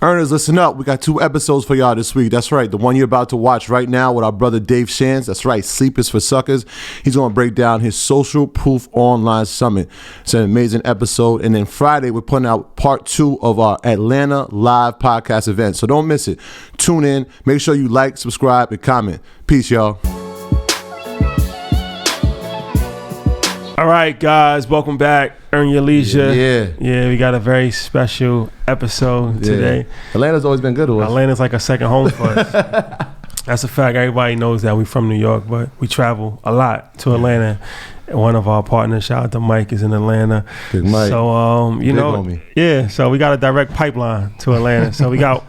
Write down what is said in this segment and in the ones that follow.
Earners, listen up. We got 2 episodes for y'all this week. That's right. The one you're about to watch right now with our brother Dave Shands. That's right. Sleep is for suckers. He's going to break down his Social Proof Online Summit. It's an amazing episode. And then Friday, we're putting out part 2 of our Atlanta live podcast event. So don't miss it. Tune in. Make sure you like, subscribe, and comment. Peace, y'all. All right, guys, welcome back. Earn Your Leisure. Yeah, we got a very special episode today. Atlanta's always been good to us. Atlanta's like a second home for us. That's a fact. Everybody knows that. We're from New York, but we travel a lot to Atlanta. And one of our partners, shout out to Mike, is in Atlanta. Big Mike. So, Big homie. Yeah, so we got a direct pipeline to Atlanta. So we got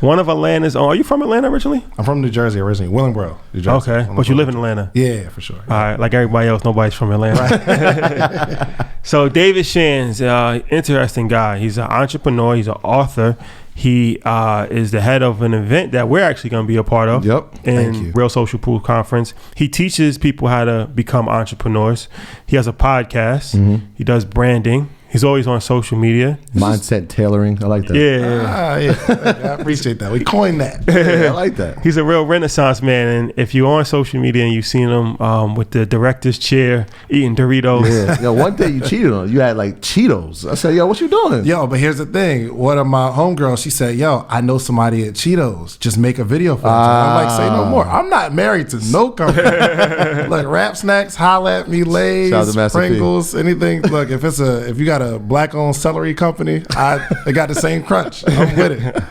one of Atlanta's own. Are you from Atlanta originally? I'm from New Jersey originally, Willingboro, New Jersey. Okay, but you live in Atlanta? Yeah, for sure. All right, like everybody else, nobody's from Atlanta. Right. So David Shands, interesting guy. He's an entrepreneur. He's an author. He is the head of an event that we're actually going to be a part of. Yep. In Real Social Proof Conference. He teaches people how to become entrepreneurs. He has a podcast. Mm-hmm. He does branding. He's always on social media. Mindset tailoring. I like that. Yeah. I appreciate that. We coined that. Yeah, I like that. He's a real Renaissance man. And if you're on social media and you've seen him with the director's chair eating Doritos. Yeah. Yo, one day you cheated on him. You had like Cheetos. I said, yo, what you doing? Yo, but here's the thing. One of my homegirls, she said, yo, I know somebody at Cheetos. Just make a video for it. I'm like, say no more. I'm not married to no company. Look, Rap Snacks, holla at me, Lay's, Pringles, anything. Look, if you got a black-owned celery company, they got the same crunch. I'm with it.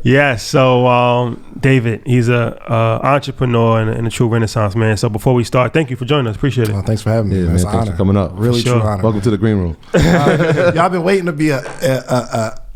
Yeah, so David, he's a entrepreneur and a true Renaissance man. So before we start, thank you for joining us. Appreciate it. Thanks for having me. Yeah, man, thanks for coming up. Really true honor. Welcome to the green room. Y'all been waiting to be a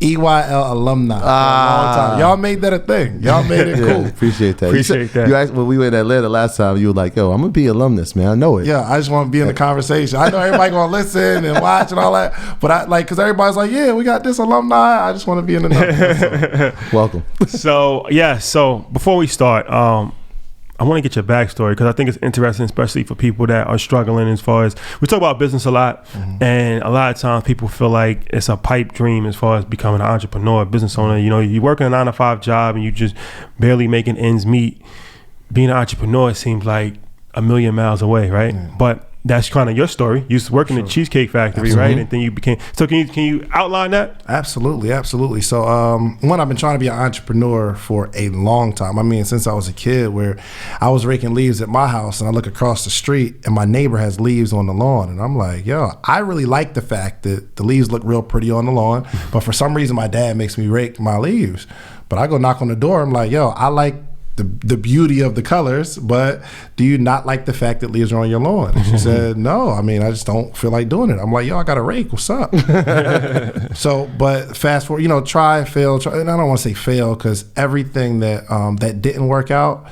EYL alumni for a long time. Y'all made that a thing. Y'all made it cool. Appreciate that. Appreciate that. You asked when we were in Atlanta last time, you were like, yo, I'm going to be alumnus, man. I know it. Yeah, I just want to be in the conversation. I know everybody going to listen and watch and all that. But I like, because everybody's like, yeah, we got this alumni. I just want to be in the know. So. Welcome. So before we start, I want to get your backstory because I think it's interesting, especially for people that are struggling as far as, we talk about business a lot, and a lot of times people feel like it's a pipe dream as far as becoming an entrepreneur, business owner. You know, you work in a 9-to-5 job and you just barely making ends meet. Being an entrepreneur seems like a million miles away, right? Yeah. But that's kind of your story. You used to work in the Cheesecake Factory, right? And then you became, so can you outline that? Absolutely. So one, I've been trying to be an entrepreneur for a long time. I mean, since I was a kid, where I was raking leaves at my house and I look across the street and my neighbor has leaves on the lawn. And I'm like, yo, I really like the fact that the leaves look real pretty on the lawn. But for some reason, my dad makes me rake my leaves. But I go knock on the door. I'm like, yo, I like the beauty of the colors, but do you not like the fact that leaves are on your lawn? And she said, no, I mean, I just don't feel like doing it. I'm like, yo, I got a rake, what's up? So, but fast forward, try, fail, and I don't want to say fail because everything that that didn't work out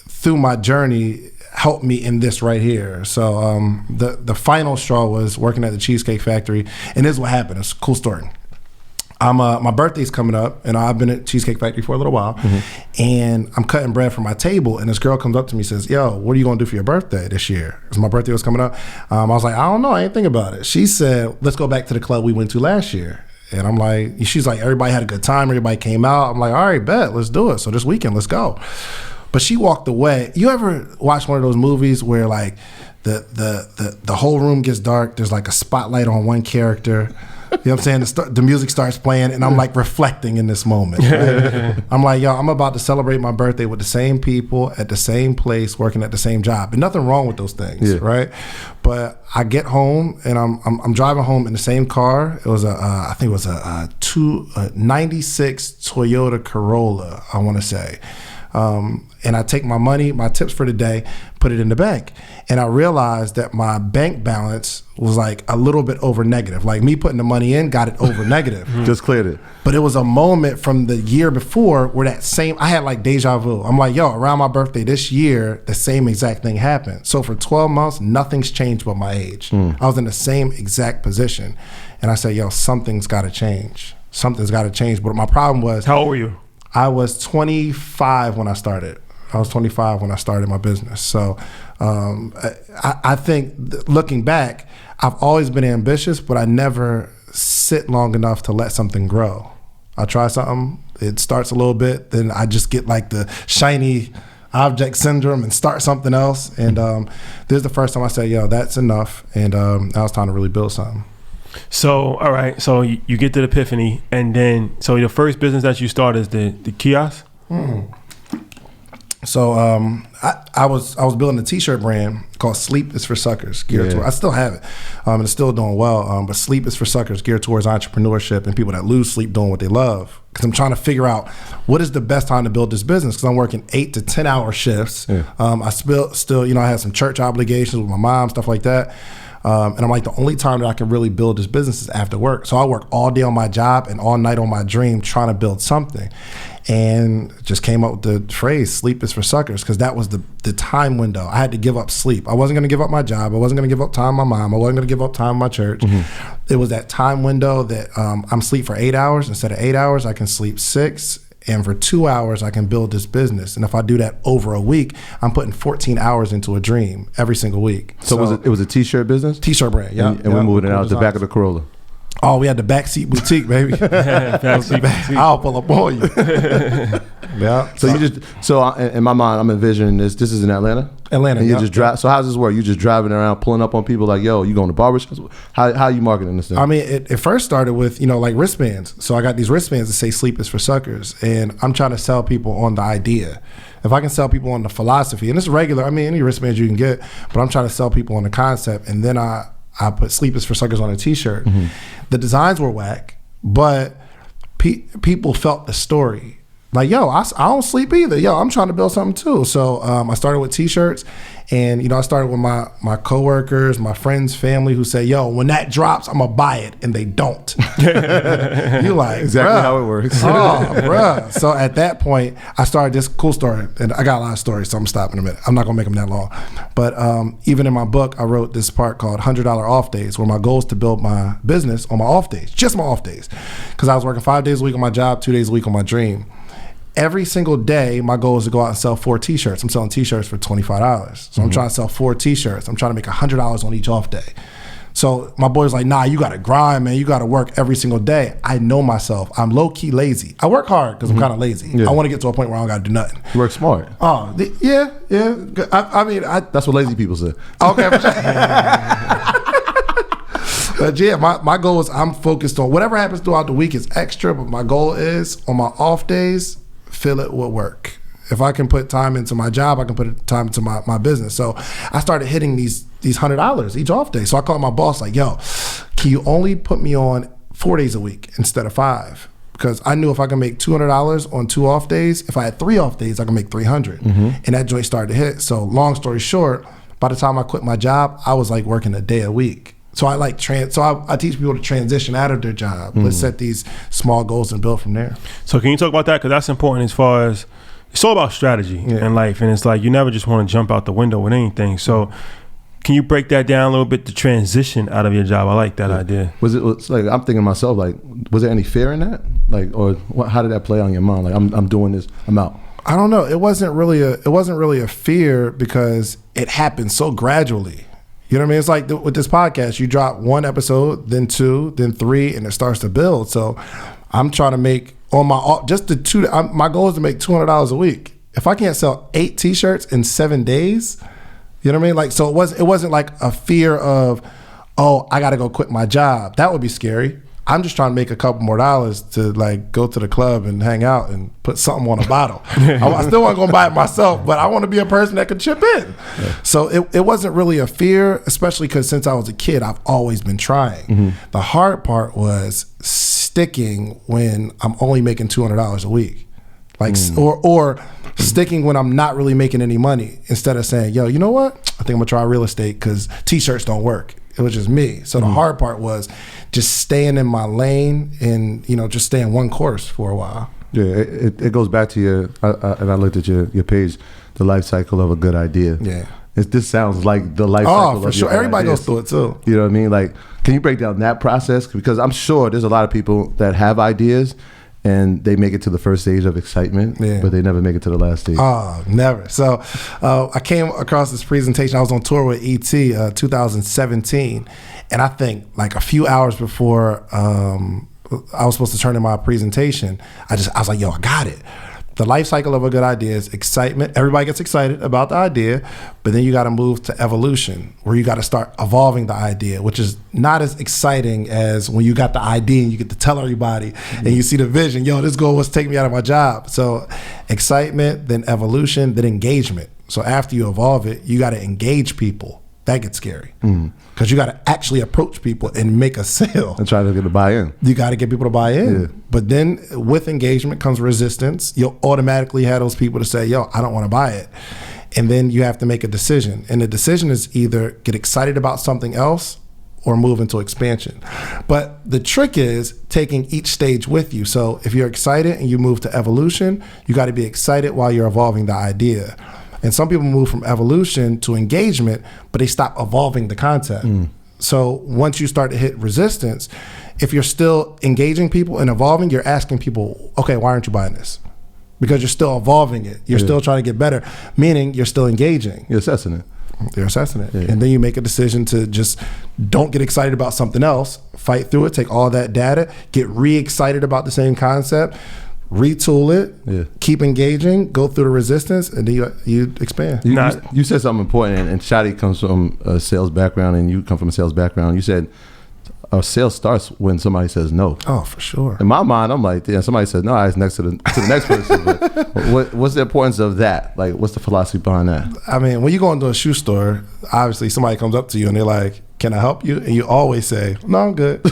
through my journey helped me in this right here. So the final straw was working at the Cheesecake Factory, and this is what happened. It's a cool story. My birthday's coming up, and I've been at Cheesecake Factory for a little while, and I'm cutting bread for my table, and this girl comes up to me and says, yo, what are you going to do for your birthday this year? Because my birthday was coming up. I was like, I don't know. I ain't think about it. She said, let's go back to the club we went to last year. And I'm like, she's like, everybody had a good time. Everybody came out. I'm like, all right, bet. Let's do it. So this weekend, let's go. But she walked away. You ever watch one of those movies where like the whole room gets dark? There's like a spotlight on one character. You know what I'm saying? The music starts playing, and I'm like reflecting in this moment. Right? I'm like, yo, I'm about to celebrate my birthday with the same people at the same place, working at the same job. And nothing wrong with those things, right? But I get home, and I'm driving home in the same car. It was I think it was a 96 Toyota Corolla, I want to say. And I take my money, my tips for the day, put it in the bank. And I realized that my bank balance was like a little bit over negative. Like me putting the money in got it over negative. Just cleared it. But it was a moment from the year before where I had like deja vu. I'm like, yo, around my birthday this year, the same exact thing happened. So for 12 months, nothing's changed but my age. I was in the same exact position. And I said, yo, something's got to change. Something's got to change. But my problem was... How old were you? I was 25 when I started. I was 25 when I started my business. So I think looking back, I've always been ambitious, but I never sit long enough to let something grow. I try something, it starts a little bit, then I just get like the shiny object syndrome and start something else. And this is the first time I said, yo, that's enough. And now it's time to really build something. So, all right. So you get to the epiphany, and then so your first business that you start is the kiosk. So I was building a t-shirt brand called Sleep is for Suckers, geared toward, I still have it, and it's still doing well, but Sleep is for Suckers, geared towards entrepreneurship and people that lose sleep doing what they love. Because I'm trying to figure out what is the best time to build this business, because I'm working 8 to 10 hour shifts. I still, I have some church obligations with my mom, stuff like that. And I'm like, the only time that I can really build this business is after work. So I work all day on my job and all night on my dream trying to build something. And just came up with the phrase, sleep is for suckers, because that was the time window. I had to give up sleep. I wasn't going to give up my job. I wasn't going to give up time with my mom. I wasn't going to give up time with my church. It was that time window that I'm asleep for 8 hours. Instead of 8 hours, I can sleep 6. And for 2 hours, I can build this business. And if I do that over a week, I'm putting 14 hours into a dream every single week. So it was a t-shirt business? T-shirt brand, yeah. And we're moving it out the back of the Corolla. Oh, we had the backseat boutique, baby. Backseat boutique. I'll pull up on you. Yeah. So in my mind, I'm envisioning this. This is in Atlanta. Atlanta. And you just drive. So how does this work? You just driving around, pulling up on people like, yo, you going to barbershops? How are you marketing this thing? I mean, it first started with like wristbands. So I got these wristbands that say "Sleep is for Suckers," and I'm trying to sell people on the idea. If I can sell people on the philosophy, and it's regular. I mean, any wristbands you can get, but I'm trying to sell people on the concept, and then I put "Sleep is for Suckers" on a T-shirt. The designs were whack, but people felt the story. Like, yo, I don't sleep either. Yo, I'm trying to build something too. So I started with T-shirts, and I started with my coworkers, my friends, family, who say, yo, when that drops, I'm gonna buy it, and they don't. You like, exactly bruh. how it works. Oh, bruh. So at that point, I started this cool story, and I got a lot of stories, so I'm stopping in a minute. I'm not gonna make them that long. But even in my book, I wrote this part called $100 Off Days, where my goal is to build my business on my off days, just my off days, because I was working 5 days a week on my job, 2 days a week on my dream. Every single day, my goal is to go out and sell 4 T-shirts. I'm selling T-shirts for $25. So I'm trying to sell 4 T-shirts. I'm trying to make $100 on each off day. So my boy's like, nah, you got to grind, man. You got to work every single day. I know myself. I'm low-key lazy. I work hard because I'm kind of lazy. Yeah. I want to get to a point where I don't got to do nothing. You work smart. Oh, yeah. I mean, that's what lazy people say. Okay. But yeah, my goal is I'm focused on whatever happens throughout the week is extra, but my goal is on my off days, fill it with work. If I can put time into my job, I can put time into my business. So I started hitting these $100 each off day. So I called my boss like, yo, can you only put me on 4 days a week instead of 5? Because I knew if I can make $200 on 2 off days, if I had 3 off days, I can make $300. And that joint started to hit. So long story short, by the time I quit my job, I was like working a day a week. So I teach people to transition out of their job. Let's set these small goals and build from there. So can you talk about that? Because that's important as far as it's all about strategy in life. And it's like you never just want to jump out the window with anything. So can you break that down a little bit, the transition out of your job? I like that idea. Was like, I'm thinking to myself, like, was there any fear in that? Like, or how did that play on your mind? Like, I'm doing this, I'm out. I don't know. It wasn't really a fear because it happened so gradually. You know what I mean? It's like with this podcast, you drop 1 episode, then 2, then 3, and it starts to build. So I'm trying to make on my just the 2. My goal is to make $200 a week. If I can't sell 8 T-shirts in 7 days, you know what I mean? Like, so it wasn't like a fear of, oh, I got to go quit my job. That would be scary. I'm just trying to make a couple more dollars to like go to the club and hang out and put something on a bottle. I still want to go buy it myself, but I want to be a person that can chip in. Yeah. So it wasn't really a fear, especially because since I was a kid, I've always been trying. The hard part was sticking when I'm only making $200 a week. Like, or sticking when I'm not really making any money, instead of saying, yo, you know what? I think I'm gonna try real estate because T-shirts don't work. It was just me. So the hard part was just staying in my lane and, just staying one course for a while. Yeah, it goes back to your, and I looked at your page, the life cycle of a good idea. Yeah. This sounds like the life cycle. Oh, for sure. Everybody goes through it too. You know what I mean? Like, can you break down that process? Because I'm sure there's a lot of people that have ideas and they make it to the first stage of excitement, but they never make it to the last stage. Oh, never. So I came across this presentation. I was on tour with ET 2017. And I think like a few hours before I was supposed to turn in my presentation, I was like, yo, I got it. The life cycle of a good idea is excitement. Everybody gets excited about the idea, but then you got to move to evolution, where you got to start evolving the idea, which is not as exciting as when you got the idea and you get to tell everybody and you see the vision. Yo, this goal was taking me out of my job. So excitement, then evolution, then engagement. So after you evolve it, you got to engage people. That gets scary because you got to actually approach people and make a sale and try to get a buy-in. You got to get people to buy in. Yeah. But then with engagement comes resistance. You'll automatically have those people to say, yo, I don't want to buy it. And then you have to make a decision. And the decision is either get excited about something else or move into expansion. But the trick is taking each stage with you. So if you're excited and you move to evolution, you got to be excited while you're evolving the idea. And some people move from evolution to engagement, but they stop evolving the concept. So once you start to hit resistance, if you're still engaging people and evolving, you're asking people, okay, why aren't you buying this? Because you're still evolving it. You're still trying to get better, meaning you're still engaging. You're assessing it. You're assessing it. And then you make a decision to just don't get excited about something else, fight through it, take all that data, get re-excited about the same concept, retool it, keep engaging, go through the resistance, and then you expand. You said something important, and Shadi comes from a sales background, and you come from a sales background. You said a sale starts when somebody says no. Oh, for sure. In my mind, I'm like, yeah, somebody says no, it's next to the next person. But what's the importance of that? Like, what's the philosophy behind that? I mean, when you go into a shoe store, obviously somebody comes up to you and they're like, can I help you? And you always say, no, I'm good.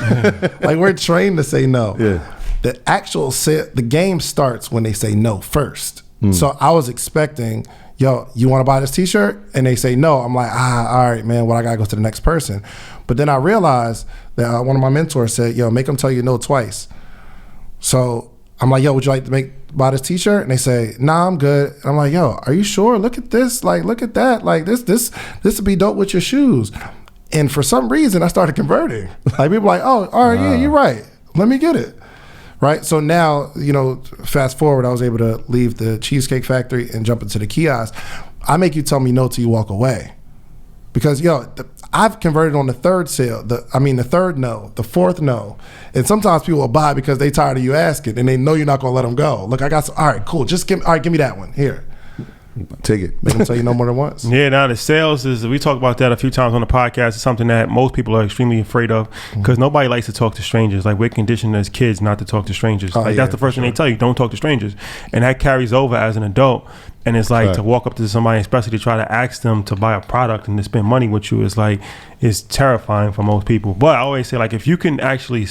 Like, we're trained to say no. Yeah. The actual the game starts when they say no first. So I was expecting, yo, you want to buy this t-shirt? And they say no. I'm like, all right, man, well, I got to go to the next person. But then I realized that one of my mentors said, yo, make them tell you no twice. So I'm like, yo, would you like to buy this t-shirt? And they say, nah, I'm good. And I'm like, yo, are you sure? Look at this. Like, look at that. Like, this would be dope with your shoes. And for some reason, I started converting. Like, people like, oh, all right, yeah, you're right. Let me get it. Right. So now, fast forward, I was able to leave the Cheesecake Factory and jump into the kiosk. I make you tell me no till you walk away. Because, I've converted on the third sale, the third no, the fourth no. And sometimes people will buy because they tired of you asking and they know you're not going to let them go. Look, I got some, all right, cool. Give me that one. Here. Take it. Make them tell you no more than once. Yeah, now the sales we talk about that a few times on the podcast. It's something that most people are extremely afraid of because nobody likes to talk to strangers. Like, we're conditioned as kids not to talk to strangers. That's the first thing they tell you, don't talk to strangers. And that carries over as an adult. And it's like to walk up to somebody, especially to try to ask them to buy a product and to spend money with you, is terrifying for most people. But I always say, like, if you can actually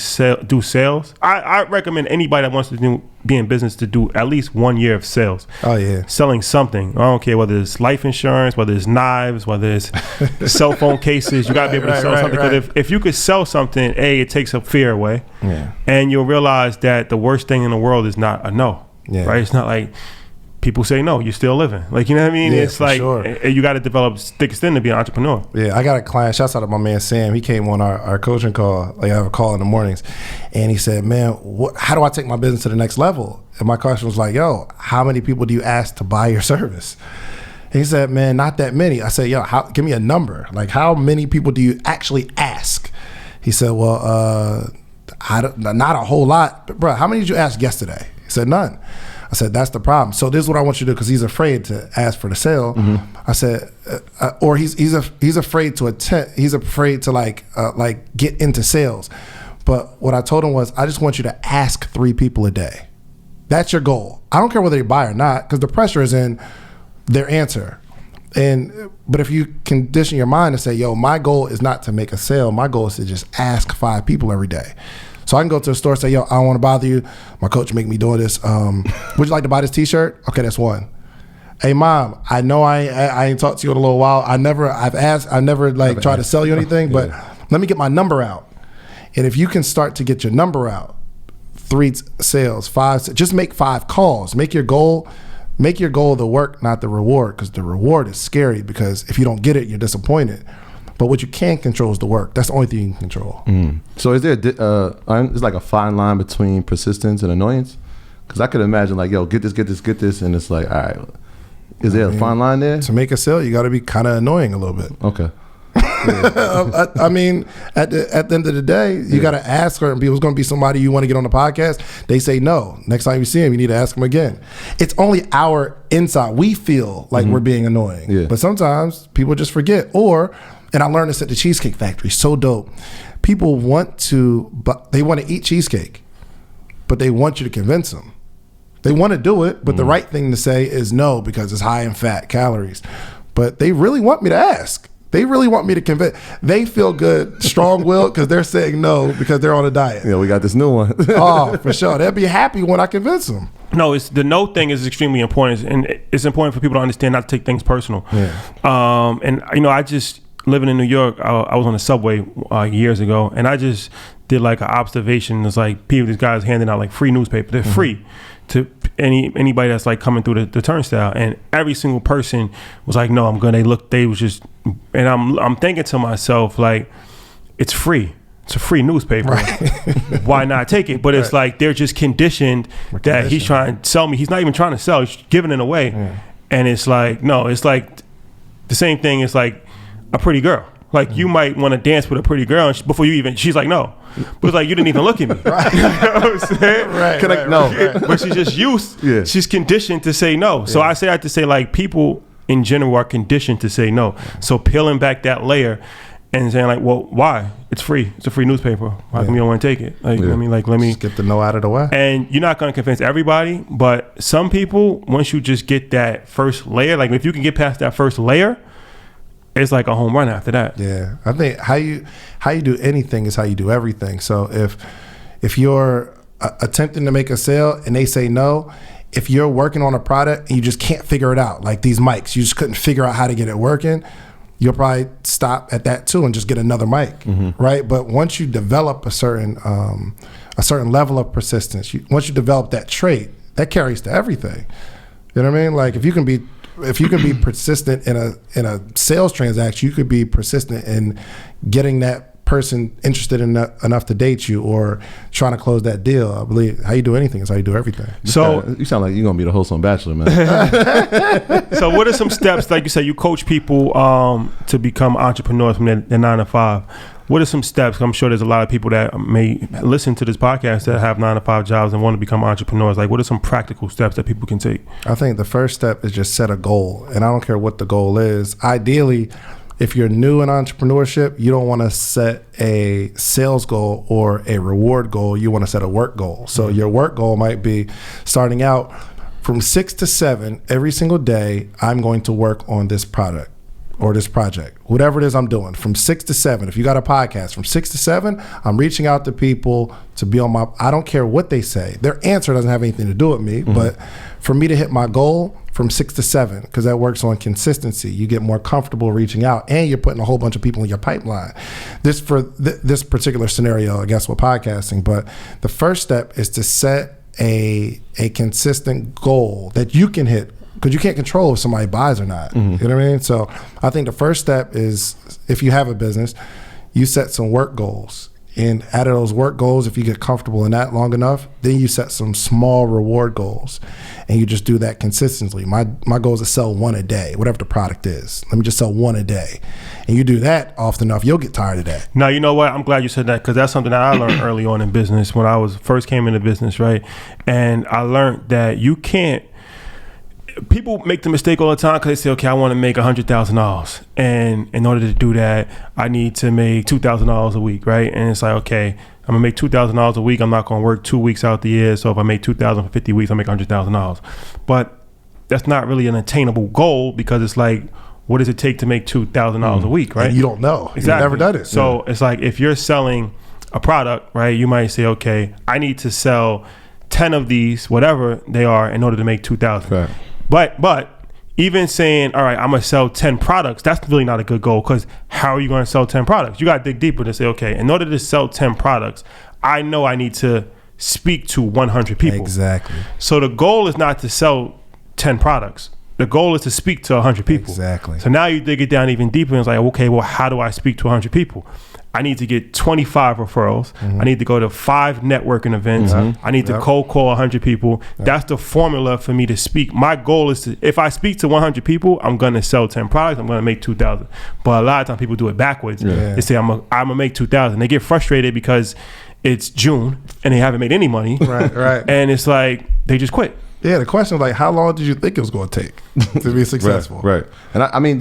do sales, I recommend anybody that wants to be in business to do at least 1 year of sales. Oh, yeah. Selling something. I don't care whether it's life insurance, whether it's knives, whether it's cell phone cases. You got to be able to sell something. Because if you could sell something, it takes a fear away. Yeah. And you'll realize that the worst thing in the world is not a no. Yeah. Right? It's not like people say no, you're still living. Like, you know what I mean? Yeah, it's like, you got to develop thick skin to be an entrepreneur. Yeah, I got a client, shouts out to my man Sam. He came on our coaching call. Like, I have a call in the mornings. And he said, man, how do I take my business to the next level? And my question was like, yo, how many people do you ask to buy your service? And he said, man, not that many. I said, yo, give me a number. Like, how many people do you actually ask? He said, well, not a whole lot. But bro, how many did you ask yesterday? He said, none. I said, that's the problem. So this is what I want you to do, because he's afraid to ask for the sale. I said, or he's afraid to attempt. He's afraid to like get into sales. But what I told him was, I just want you to ask 3 people a day. That's your goal. I don't care whether they buy or not, because the pressure is in their answer. But if you condition your mind to say, yo, my goal is not to make a sale. My goal is to just ask 5 people every day. So I can go to the store and say, yo, I don't want to bother you. My coach make me do this. Would you like to buy this t-shirt? Okay, that's 1. Hey, mom, I know I ain't talked to you in a little while. I never tried to sell you anything, but let me get my number out. And if you can start to get your number out, 3 sales, 5, just make 5 calls. Make your goal the work, not the reward, because the reward is scary, because if you don't get it, you're disappointed. But what you can't control is the work. That's the only thing you can control. So is there it's like a fine line between persistence and annoyance? Because I could imagine, like, yo, get this, and it's like, all right, is there a fine line there? To make a sale, you got to be kind of annoying a little bit. Okay. I mean, at the end of the day, you got to ask certain people. It's going to be somebody you want to get on the podcast. They say no. Next time you see them, you need to ask them again. It's only our inside. We feel like we're being annoying, but sometimes people just forget. And I learned this at the Cheesecake Factory. So dope. People want to eat cheesecake, but they want you to convince them. They want to do it, but the right thing to say is no because it's high in fat, calories. But they really want me to ask. They really want me to convince. They feel good, strong-willed, because they're saying no because they're on a diet. Yeah, we got this new one. Oh, for sure. They'll be happy when I convince them. No, it's the no thing is extremely important, and it's important for people to understand not to take things personal. Yeah. And I just living in New York, I was on the subway years ago, and I just did like an observation. It's like these guys handing out like free newspaper. They're free to anybody that's like coming through the turnstile, and every single person was like, no, I'm good. They was just, and I'm thinking to myself, like, it's free. It's a free newspaper. Right. Why not take it? But it's like they're just conditioned that he's trying to sell me. He's not even trying to sell. He's giving it away. Yeah. And it's like, no, it's like the same thing. It's like a pretty girl. Like you might want to dance with a pretty girl and before you even, she's like, no. But it's like, you didn't even look at me. Right. You know what I'm saying? Right. No. But she's just used. Yeah. She's conditioned to say no. So I say that to say like people in general are conditioned to say no. So peeling back that layer and saying like, well, why? It's free. It's a free newspaper. Why come you don't want to take it? Like, let me just get the no out of the way. And you're not going to convince everybody, but some people, once you just get that first layer, like if you can get past that first layer, it's like a home run after that. Yeah, I think how you do anything is how you do everything. So if you're attempting to make a sale and they say no, if you're working on a product and you just can't figure it out, like these mics, you just couldn't figure out how to get it working, you'll probably stop at that too and just get another mic, right? But once you develop a certain level of persistence, once you develop that trait, that carries to everything. You know what I mean? Like if you can be persistent in a sales transaction, you could be persistent in getting that person interested enough to date you or trying to close that deal. I believe how you do anything is how you do everything. So you sound like you're gonna be the host on Bachelor, man. So what are some steps, like you said, you coach people to become entrepreneurs from their 9 to 5. What are some steps? I'm sure there's a lot of people that may listen to this podcast that have 9 to 5 jobs and want to become entrepreneurs. Like, what are some practical steps that people can take? I think the first step is just set a goal. And I don't care what the goal is. Ideally, if you're new in entrepreneurship, you don't want to set a sales goal or a reward goal. You want to set a work goal. So your work goal might be starting out from 6 to 7 every single day, I'm going to work on this product or this project, whatever it is I'm doing, from 6 to 7. If you got a podcast, from 6 to 7, I'm reaching out to people to be on I don't care what they say. Their answer doesn't have anything to do with me, but for me to hit my goal from 6 to 7, because that works on consistency, you get more comfortable reaching out and you're putting a whole bunch of people in your pipeline. This for this particular scenario, I guess, with podcasting, but the first step is to set a consistent goal that you can hit, because you can't control if somebody buys or not. You know what I mean? So I think the first step is, if you have a business, you set some work goals. And out of those work goals, if you get comfortable in that long enough, then you set some small reward goals. And you just do that consistently. My goal is to sell 1 a day, whatever the product is. Let me just sell 1 a day. And you do that often enough, you'll get tired of that. Now, you know what? I'm glad you said that, because that's something that I learned early on in business when I first came into business, right? And I learned that you can't, people make the mistake all the time because they say, okay, I want to make $100,000. And in order to do that, I need to make $2,000 a week, right? And it's like, okay, I'm going to make $2,000 a week. I'm not going to work 2 weeks out the year. So if I make $2,000 for 50 weeks, I make $100,000. But that's not really an attainable goal, because it's like, what does it take to make $2,000 a week, right? And you don't know. Exactly. You've never done it. So it's like, if you're selling a product, right, you might say, okay, I need to sell 10 of these, whatever they are, in order to make $2,000. Right. But even saying, all right, I'm going to sell 10 products, that's really not a good goal, because how are you going to sell 10 products? You got to dig deeper to say, okay, in order to sell 10 products, I know I need to speak to 100 people. Exactly. So the goal is not to sell 10 products. The goal is to speak to 100 people. Exactly. So now you dig it down even deeper, and it's like, okay, well, how do I speak to 100 people? I need to get 25 referrals. I need to go to 5 networking events. I need to cold call 100 people. That's the formula for me to speak. My goal is to, if I speak to 100 people, I'm going to sell 10 products. I'm going to make 2,000. But a lot of times people do it backwards. They say, I'm going to make 2,000. They get frustrated because it's June and they haven't made any money. Right. And it's like, they just quit. Yeah, the question is like, how long did you think it was going to take to be successful? Right. And I mean,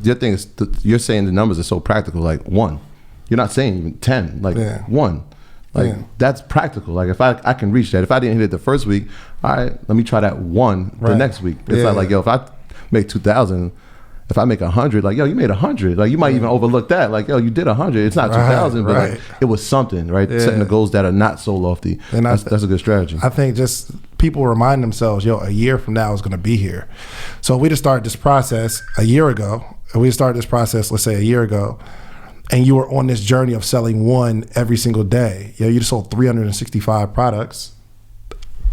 your thing is, you're saying the numbers are so practical, like 1. You're not saying even 10, like 1. Like that's practical. Like if I can reach that. If I didn't hit it the first week, all right, let me try that 1 the next week. It's not like, yo, if I make 2,000, if I make 100, like, yo, you made 100. Like you might even overlook that. Like, yo, you did 100. It's not 2,000, but like, it was something, right? Setting the goals that are not so lofty. And that's a good strategy. I think just people remind themselves, yo, a year from now is going to be here. So we just started this process a year ago. Let's say a year ago, and you were on this journey of selling 1 every single day. You just sold 365 products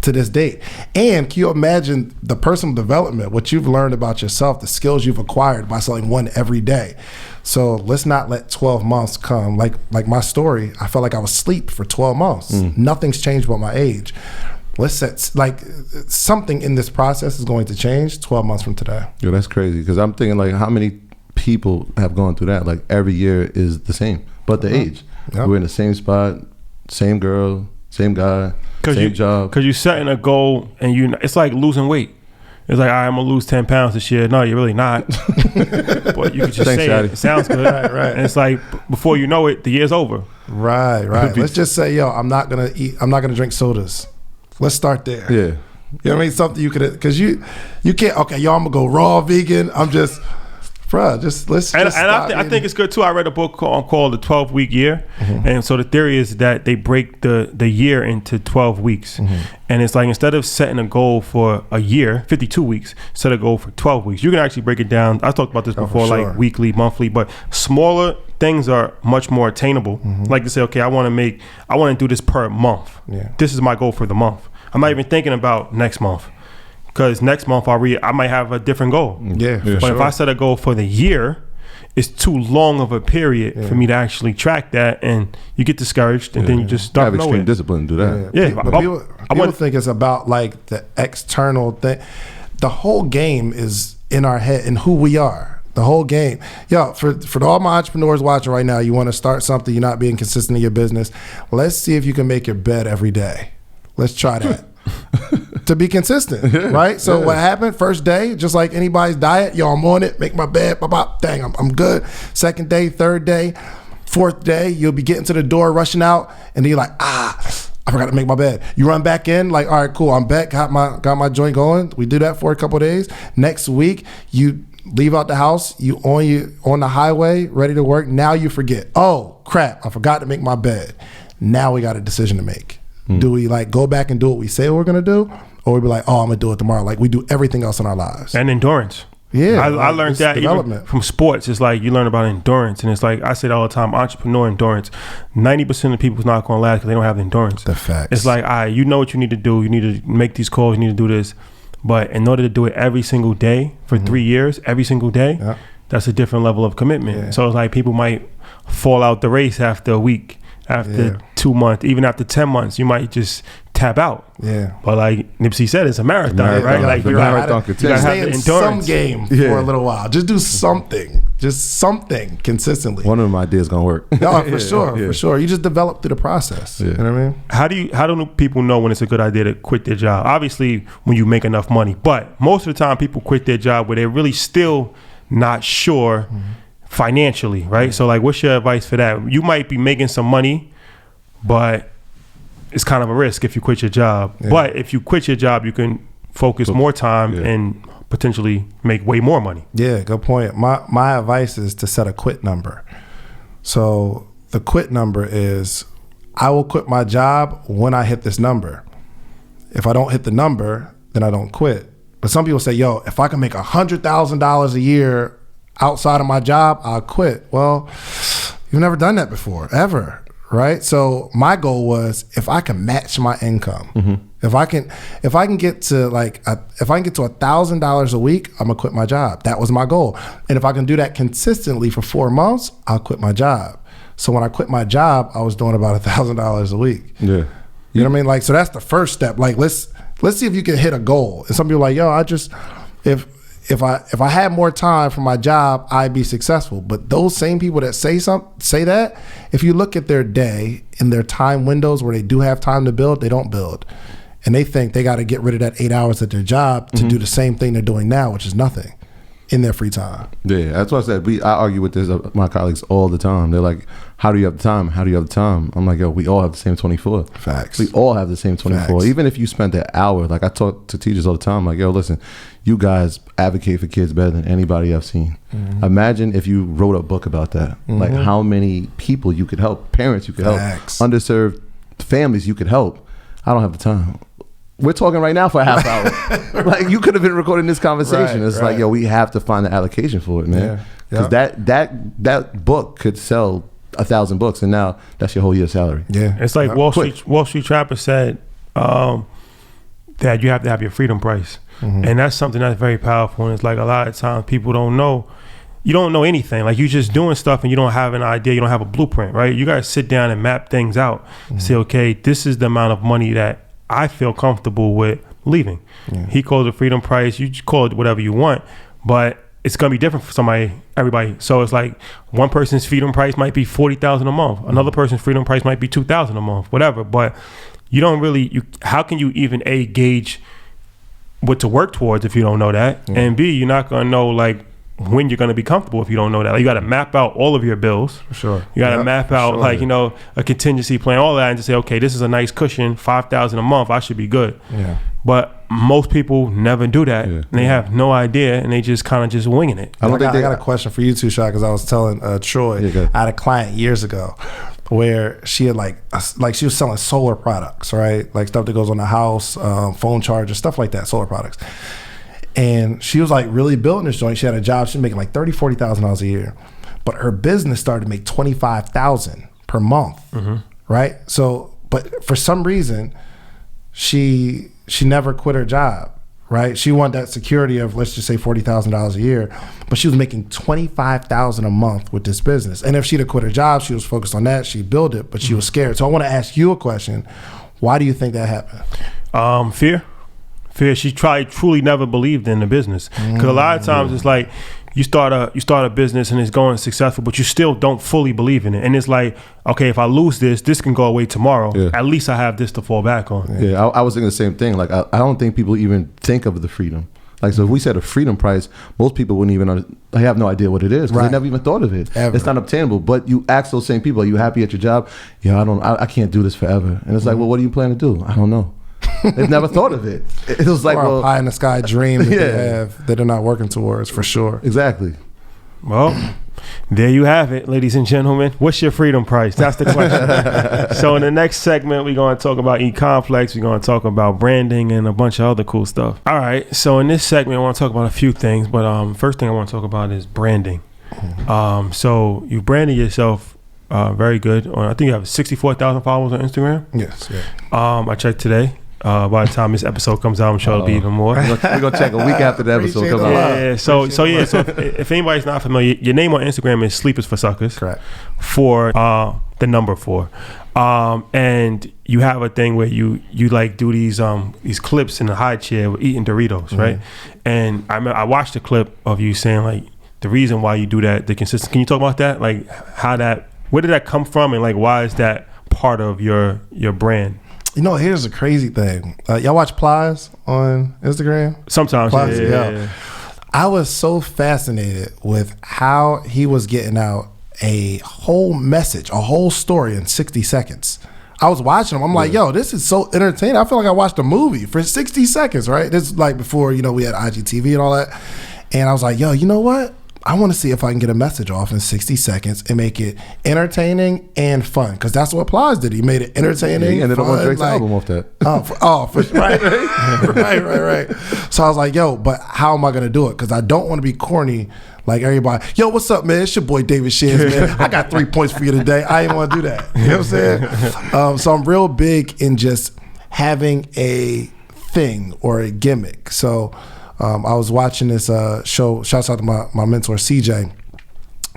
to this date. And can you imagine the personal development, what you've learned about yourself, the skills you've acquired by selling 1 every day? So let's not let 12 months come. Like my story, I felt like I was asleep for 12 months. Nothing's changed but my age. Let's set, like, something in this process is going to change 12 months from today. Yo, that's crazy. Because I'm thinking, like, how many people have gone through that? Like, every year is the same, but the age. We're in the same spot, same girl, same guy, same job. Because you're setting a goal, and it's like losing weight. It's like, all right, I'm going to lose 10 pounds this year. No, you're really not. But you can just say it. It sounds good. Right. And it's like, before you know it, the year's over. Right. Let's just say, yo, I'm not going to drink sodas. Let's start there. Yeah. You know what I mean? Something you could, because you can't, okay, yo, I'm going to go raw vegan. I'm just, let's I think it's good too. I read a book called The 12-Week Year. And so the theory is that they break the year into 12 weeks. And it's like, instead of setting a goal for a year, 52 weeks, set a goal for 12 weeks. You can actually break it down. I talked about this before, like weekly, monthly, but smaller things are much more attainable. Like to say, okay, I want to do this per month. This is my goal for the month. I'm not even thinking about next month, because next month I might have a different goal. But if I set a goal for the year, it's too long of a period for me to actually track that, and you get discouraged, and then you just start have extreme discipline to do that. But people think it's about like the external thing. The whole game is in our head and who we are. The whole game. Yo, for all my entrepreneurs watching right now, you want to start something, you're not being consistent in your business. Let's see if you can make your bed every day. Let's try that. To be consistent, right? So what happened? First day, just like anybody's diet, yo, I'm on it, make my bed, dang, I'm good. Second day, third day, fourth day, you'll be getting to the door, rushing out, and then you're like, I forgot to make my bed. You run back in, like, all right, cool, I'm back, got my joint going. We do that for a couple of days. Next week, you leave out the house, you on the highway, ready to work. Now you forget. Oh crap, I forgot to make my bed. Now we got a decision to make. Do we like go back and do what we say we're gonna do, or we be like, oh, I'm gonna do it tomorrow, like we do everything else in our lives? And endurance. I learned that even from sports. It's like you learn about endurance, and it's like I say it all the time, entrepreneur endurance. 90% of people's not gonna last because they don't have the endurance. The facts. It's like, you know what you need to do. You need to make these calls. You need to do this. But in order to do it every single day for 3 years, every single day, that's a different level of commitment. So it's like people might fall out the race after a week, after 2 months, even after 10 months, you might just tap out. But like Nipsey said, it's a marathon, right? Like the marathon could stay in some game for a little while. Just do something. Just something consistently. One of them ideas gonna work. No, for sure. You just develop through the process. You know what I mean? How do people know when it's a good idea to quit their job? Obviously, when you make enough money, but most of the time people quit their job where they're really still not sure financially, right? So like, what's your advice for that? You might be making some money, but it's kind of a risk if you quit your job. But if you quit your job, you can focus more time and potentially make way more money. Yeah, good point. My advice is to set a quit number. So the quit number is, I will quit my job when I hit this number. If I don't hit the number, then I don't quit. But some people say, yo, if I can make $100,000 a year outside of my job, I'll quit. Well, you've never done that before, ever. Right. So my goal was, if I can match my income, if I can get to $1,000 a week, I'm gonna quit my job. That was my goal. And if I can do that consistently for 4 months, I'll quit my job. So when I quit my job, I was doing about $1,000 a week. Yeah. You know what I mean? Like, so that's the first step. Like, let's see if you can hit a goal. And some people are like, yo, if I had more time for my job, I'd be successful. But those same people that say that, if you look at their day in their time windows where they do have time to build, they don't build. And they think they got to get rid of that 8 hours at their job to do the same thing they're doing now, which is nothing, in their free time. Yeah, that's what I said. I argue with this my colleagues all the time. They're like, how do you have the time? How do you have the time? I'm like, yo, we all have the same 24. Facts. We all have the same 24. Facts. Even if you spent that hour, like I talk to teachers all the time, like, yo, listen, you guys advocate for kids better than anybody I've seen. Imagine if you wrote a book about that. Like how many people you could help, parents you could Facts. help, underserved families you could help. I don't have the time. We're talking right now for a half hour. Like you could have been recording this conversation. It's like, yo, we have to find the allocation for it, man. Because that book could sell 1,000 books, and now that's your whole year's salary. Yeah, it's like Wall Street Trapper said that you have to have your freedom price, and that's something that's very powerful. And it's like a lot of times people don't know. You don't know anything. Like you just doing stuff and you don't have an idea. You don't have a blueprint, right? You got to sit down and map things out. Say, okay, this is the amount of money that I feel comfortable with leaving. He calls it freedom price. You call it whatever you want, but it's gonna be different for everybody. So it's like one person's freedom price might be $40,000 a month. Another person's freedom price might be $2,000 a month, whatever. But you don't really. How can you even gauge what to work towards if you don't know that? And B, you're not gonna know like when you're going to be comfortable if you don't know that. Like you got to map out all of your bills. For sure. You got to map out a contingency plan, all that, and just say, okay, this is a nice cushion, $5,000 a month. I should be good. Yeah. But most people never do that. Yeah. And they have no idea, and they just kind of just winging it. I got a question for you too, Shaq, because I was telling Troy, I had a client years ago where she had like she was selling solar products, right? Like stuff that goes on the house, phone chargers, stuff like that, solar products. And she was like really building this joint. She had a job. She was making like $30,000, $40,000 a year. But her business started to make $25,000 per month, right? So, but for some reason, she never quit her job, right? She wanted that security of, let's just say $40,000 a year, but she was making $25,000 a month with this business. And if she'd have quit her job, she was focused on that. She'd build it, but she was scared. So I want to ask you a question. Why do you think that happened? Fear. She truly never believed in the business, because a lot of times it's like you start a business and it's going successful, but you still don't fully believe in it, and it's like, okay, if I lose this can go away tomorrow. At least I have this to fall back on. I was thinking the same thing. Like I don't think people even think of the freedom. Like, so if we said a freedom price, most people wouldn't even they have no idea what it is, because they never even thought of it. Ever. It's not obtainable. But you ask those same people, are you happy at your job? Yeah, I can't do this forever. And it's like, well, what do you plan to do? I don't know. They've never thought of it. It was like, a pie in the sky dream that they have that they're not working towards, for sure. Exactly. Well, there you have it, ladies and gentlemen. What's your freedom price? That's the question. So in the next segment, we're going to talk about E-Complex. We're going to talk about branding and a bunch of other cool stuff. All right. So in this segment, I want to talk about a few things. But first thing I want to talk about is branding. So you branded yourself very good. I think you have 64,000 followers on Instagram. Yes. Yeah. I checked today. By the time this episode comes out, I'm sure it'll be even more. We're gonna check a week after the episode comes out. Yeah. So if anybody's not familiar, your name on Instagram is Sleepers for Suckers. Correct. For the number 4, and you have a thing where you like do these clips in the high chair with eating Doritos, right? And I watched a clip of you saying like the reason why you do that, the consistency. Can you talk about that? Like where did that come from, and like why is that part of your brand? You know, here's the crazy thing. Y'all watch Plies on Instagram? Sometimes, Plies, yeah. I was so fascinated with how he was getting out a whole message, a whole story in 60 seconds. I was watching him. I'm like, yo, this is so entertaining. I feel like I watched a movie for 60 seconds, right? This is like before, we had IGTV and all that. And I was like, yo, you know what? I want to see if I can get a message off in 60 seconds and make it entertaining and fun, because that's what Plies did. He made it entertaining, and then on Drake's album off that. Right. So I was like, yo, but how am I going to do it? Because I don't want to be corny like everybody. Yo, what's up, man? It's your boy David Shands, man. I got 3 points for you today. I ain't want to do that. You know what I'm saying? So I'm real big in just having a thing or a gimmick. So I was watching this show. Shouts out to my mentor CJ,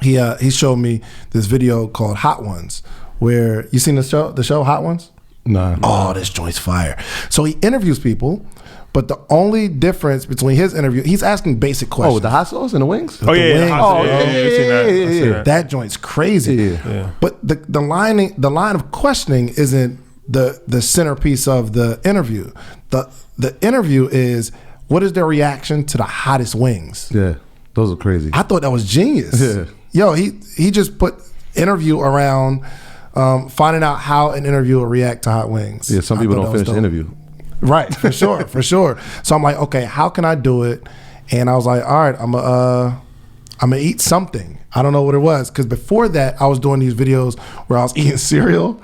he showed me this video called Hot Ones, where you seen the show Hot Ones? Nah. Oh, this joint's fire. So he interviews people, but the only difference between his interview, he's asking basic questions. Oh, with the hot sauce and the wings? Oh yeah, wings. oh yeah, I've seen that. I've seen that. That joint's crazy. Yeah. But the line of questioning isn't the centerpiece of the interview. The interview is, what is their reaction to the hottest wings? Yeah, those are crazy. I thought that was genius. Yeah. Yo, he just put interview around finding out how an interview will react to hot wings. Yeah, some people don't finish the interview. Right, for sure, for sure. So I'm like, okay, how can I do it? And I was like, all right, I'm gonna eat something. I don't know what it was, because before that, I was doing these videos where I was eating cereal,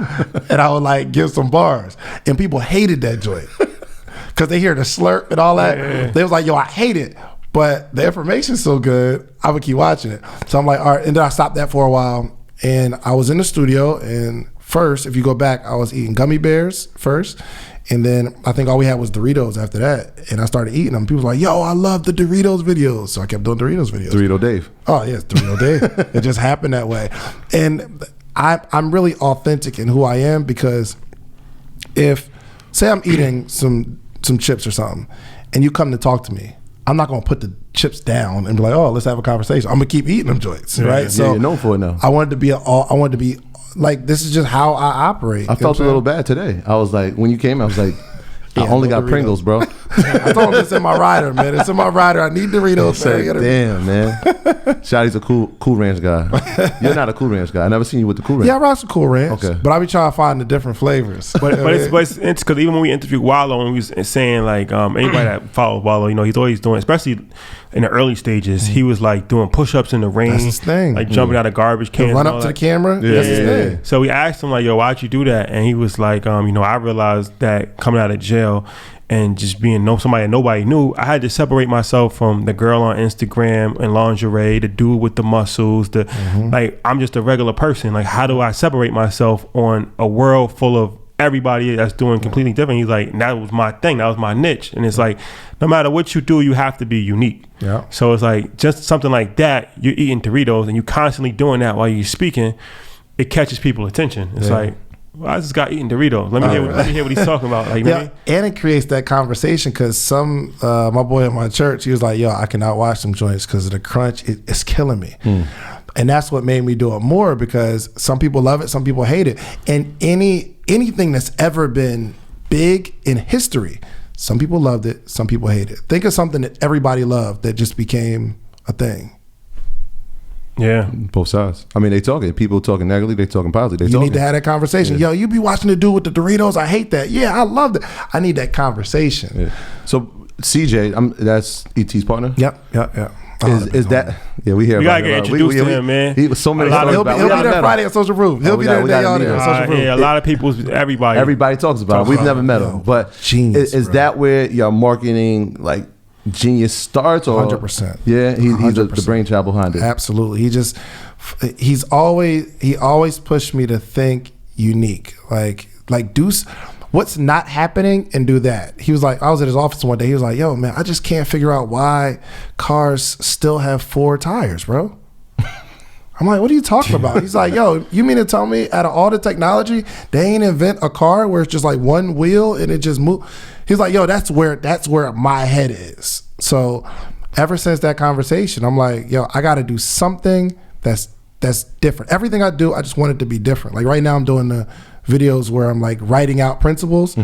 and I would like give some bars, and people hated that joint because they hear the slurp and all that. Yeah. They was like, yo, I hate it, but the information's so good, I would keep watching it. So I'm like, all right, and then I stopped that for a while, and I was in the studio, and first, if you go back, I was eating gummy bears first. And then I think all we had was Doritos after that. And I started eating them. People were like, yo, I love the Doritos videos. So I kept doing Doritos videos. Dorito Dave. Oh, yes, Dorito Dave. It just happened that way. And I'm really authentic in who I am, because if, say I'm eating some chips or something, and you come to talk to me, I'm not going to put the chips down and be like, oh, let's have a conversation. I'm going to keep eating them joints, right? Yeah, So you're known for it now. I wanted to be like, this is just how I operate. I felt a little bad today. I was like, when you came, I was like, I Yeah, only no got Doritos. Pringles, bro. I told him it's in my rider, man. It's in my rider. I need Doritos. Like, Man. damn, man. Shotty's a cool ranch guy. You're not a cool ranch guy. I never seen you with the cool ranch. Yeah, I rock some Cool Ranch. Okay. But I be trying to find the different flavors. But it's because even when we interviewed Wallow, and we was saying like anybody that follows Wallow, you know, he's always doing, especially in the early stages, he was like doing push-ups in the rain. That's his thing. Like jumping out of garbage cans. Run and up all to that. the camera. Yeah. That's his thing. So we asked him like, yo, why'd you do that? And he was like, you know, I realized that coming out of jail and just being somebody that nobody knew, I had to separate myself from the girl on Instagram and lingerie, the dude with the muscles, like, I'm just a regular person. Like, how do I separate myself on a world full of everybody that's doing completely different? He's like, and that was my thing. That was my niche. And it's like, no matter what you do, you have to be unique. Yeah. So it's like, just something like that, you're eating Doritos and you constantly doing that while you're speaking, it catches people's attention. It's like, well, I just got eating Doritos. Let me hear what he's talking about. Like, Yeah, and it creates that conversation, because my boy at my church, he was like, yo, I cannot watch some joints because of the crunch. It's killing me. And that's what made me do it more, because some people love it, some people hate it. And anything that's ever been big in history, some people loved it, some people hate it. Think of something that everybody loved that just became a thing. Yeah. Both sides. I mean, they talking. People talking negatively, they talking positively. They You talking. need to have that conversation. Yo, you be watching the dude with the Doritos. I hate that. Yeah, I love that. I need that conversation. Yeah. So CJ, that's ET's partner. Yep. Is that? Yeah, we hear. We about gotta it, get right? introduced to him, man. He was so many. He'll stories He'll about it. be there Friday at Social Proof. He'll be there we day gotta on meet there. him. Social Proof. Yeah, a lot of people's everybody. Everybody talks about him. We've never met him, but Genius, is bro. that where your marketing like genius starts? Or 100%. Yeah, he's the 100%. brainchild behind it. Absolutely. He's always pushed me to think unique. Like do what's not happening and do that. He was like, I was at his office one day. He was like, yo, man, I just can't figure out why cars still have 4 tires, bro. I'm like, what are you talking about? He's like, yo, you mean to tell me out of all the technology, they ain't invent a car where it's just like one wheel and it just move? He's like, yo, that's where my head is. So ever since that conversation, I'm like, yo, I got to do something that's different. Everything I do, I just want it to be different. Like right now I'm doing the videos where I'm like writing out principles,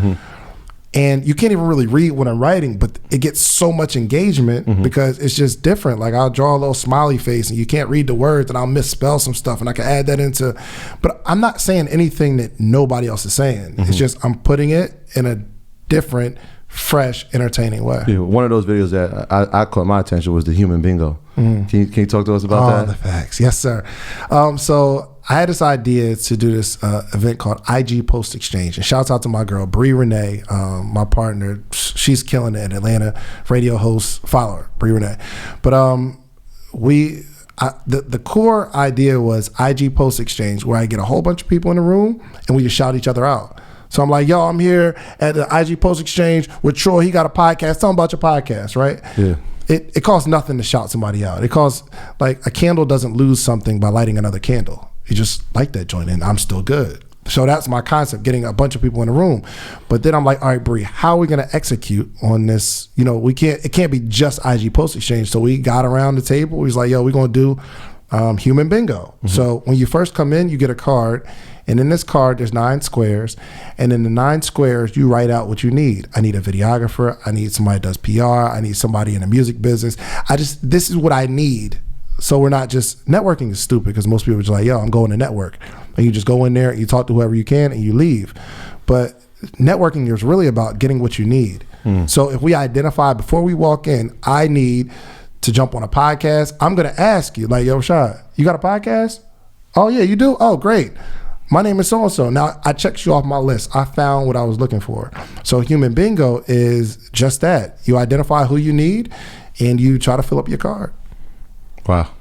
and you can't even really read what I'm writing, but it gets so much engagement because it's just different. Like I'll draw a little smiley face and you can't read the words, and I'll misspell some stuff and I can add that into, but I'm not saying anything that nobody else is saying. It's just I'm putting it in a different, fresh, entertaining way. Yeah, one of those videos that I caught my attention was the human bingo. Can you talk to us about The that? facts. Yes, sir. So I had this idea to do this event called IG Post Exchange. And shouts out to my girl, Bree Renee, my partner. She's killing it, Atlanta radio host, follower, Bree Renee. But the core idea was IG Post Exchange, where I get a whole bunch of people in the room and we just shout each other out. So I'm like, yo, I'm here at the IG Post Exchange with Troy. He got a podcast. Tell him about your podcast, right? Yeah. it costs nothing to shout somebody out. It costs, like, a candle doesn't lose something by lighting another candle. You just light that joint and I'm still good. So that's my concept, getting a bunch of people in the room. But then I'm like, all right, Bree, how are we going to execute on this? You know, it can't be just IG Post Exchange. So we got around the table. He's like, yo, we're going to do human bingo. Mm-hmm. So when you first come in, you get a card. And in this card, there's 9 squares. And in the 9 squares, you write out what you need. I need a videographer. I need somebody that does PR. I need somebody in the music business. This is what I need. So we're not just, networking is stupid because most people are just like, yo, I'm going to network. And you just go in there, you talk to whoever you can, and you leave. But networking is really about getting what you need. So if we identify before we walk in, I need to jump on a podcast, I'm going to ask you, like, yo, Rashad, you got a podcast? Oh, yeah, you do? Oh, great. My name is so-and-so. Now, I checked you off my list. I found what I was looking for. So human bingo is just that. You identify who you need, and you try to fill up your card. Wow.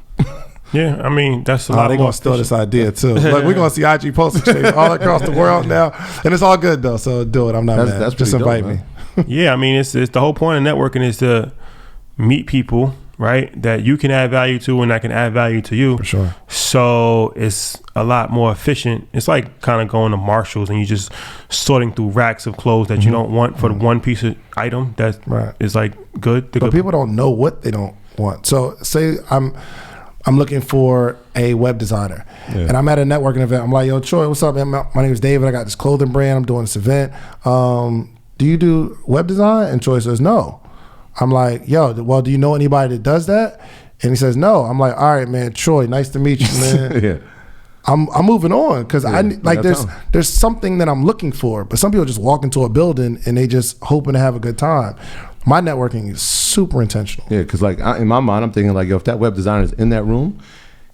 Yeah, I mean, that's a lot. They're going to steal this idea, too. Like, we're going to see IG Post Exchange all across the world now. And it's all good, though, so do it. I'm not mad. That's just invite me. Yeah, I mean, it's the whole point of networking is to meet people, right, that you can add value to and that can add value to you. For sure. So it's a lot more efficient. It's like kind of going to Marshalls and you just sorting through racks of clothes that you don't want for the one piece of item that is like good. But people don't know what they don't want. So say I'm looking for a web designer, and I'm at a networking event. I'm like, yo, Troy, what's up, man? My name is David. I got this clothing brand. I'm doing this event. Do you do web design? And Troy says, no. I'm like, yo, well, do you know anybody that does that? And he says, no. I'm like, all right, man, Troy, nice to meet you, man. Yeah. I'm moving on because there's something that I'm looking for. But some people just walk into a building and they just hoping to have a good time. My networking is super intentional. Yeah, because like in my mind, I'm thinking like, yo, if that web designer is in that room,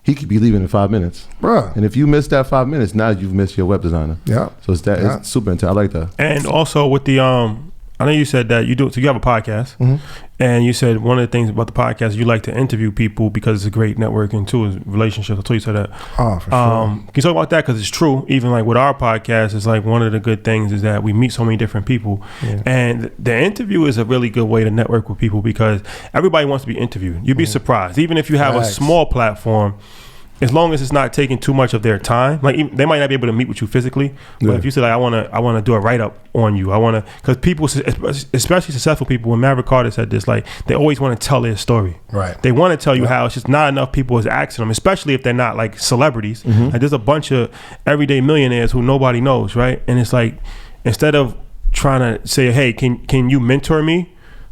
he could be leaving in 5 minutes. Bruh. And if you miss that 5 minutes, now you've missed your web designer. Yeah. So it's super intense. I like that. And also with the I know you said that you have a podcast, and you said one of the things about the podcast you like to interview people because it's a great networking too, is relationships. I told you said that. Oh, for sure. Can you talk about that? Because it's true. Even like with our podcast, it's like one of the good things is that we meet so many different people, and the interview is a really good way to network with people because everybody wants to be interviewed. You'd be surprised, even if you have a small platform. As long as it's not taking too much of their time, like they might not be able to meet with you physically, but if you say like I want to do a write up on you, I want to, because people, especially successful people, when Maverick Carter said this, like they always want to tell their story. Right. They want to tell you how it's just not enough people is asking them, especially if they're not like celebrities. Like there's a bunch of everyday millionaires who nobody knows, right? And it's like instead of trying to say, hey, can you mentor me?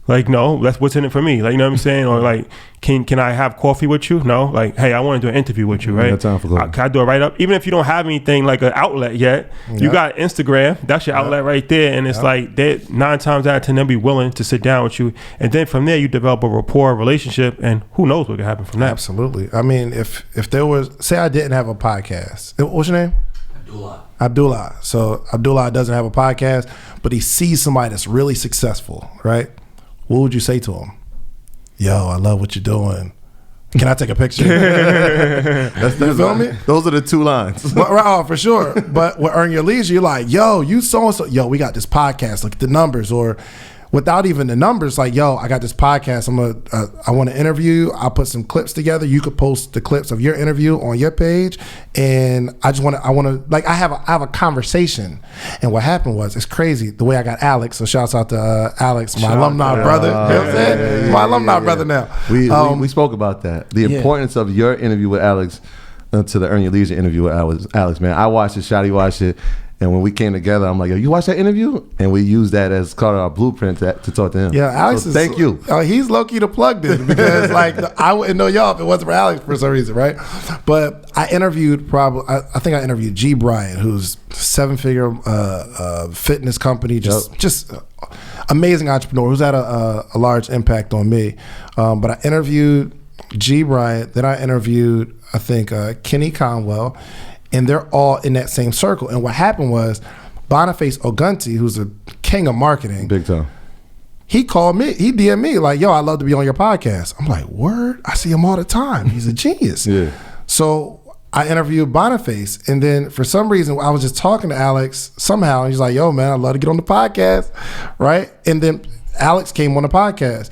Like, no, that's what's in it for me. Like, you know what I'm saying? Or like, can I have coffee with you? No. Like, hey, I want to do an interview with you, right? No time for coffee. Can I do a write-up? Even if you don't have anything like an outlet yet, you got Instagram. That's your outlet right there. And it's like, 9 times out of 10, they'll be willing to sit down with you. And then from there, you develop a rapport, a relationship, and who knows what could happen from that. Absolutely. I mean, if there was, say I didn't have a podcast. What's your name? Abdullah. So Abdullah doesn't have a podcast, but he sees somebody that's really successful, right? What would you say to him? Yo, I love what you're doing. Can I take a picture? You feel me? Those are the 2 lines. Oh, for sure. But with Earn Your Leisure, you're like, yo, you so-and-so. Yo, we got this podcast. Look at the numbers. Or without even the numbers, like, yo, I got this podcast. I want to interview you. I'll put some clips together. You could post the clips of your interview on your page. And I want to, like, I have a conversation. And what happened was, it's crazy the way I got Alex. So shouts out to Alex, my alumni brother. You know what I'm saying? My alumni brother now. We spoke about that. The importance of your interview with Alex to the Earn Your Leisure interview with Alex, man. I watched it, Shotty watched it. And when we came together, I'm like, yo, you watched that interview? And we used that as part of our blueprint to talk to him. Yeah, Alex so thank you. He's low-key the plug in because like I wouldn't know y'all if it wasn't for Alex for some reason, right? But I interviewed I think I interviewed G. Bryant, who's 7-figure fitness company, just amazing entrepreneur who's had a large impact on me. But I interviewed G. Bryant, then I interviewed, I think, Kenny Conwell, and they're all in that same circle. And what happened was Boniface Ogunti, who's a king of marketing. Big time. He called me, he DM'd me like, yo, I'd love to be on your podcast. I'm like, word? I see him all the time. He's a genius. Yeah. So I interviewed Boniface. And then for some reason, I was just talking to Alex somehow. And he's like, yo, man, I'd love to get on the podcast. Right? And then Alex came on the podcast.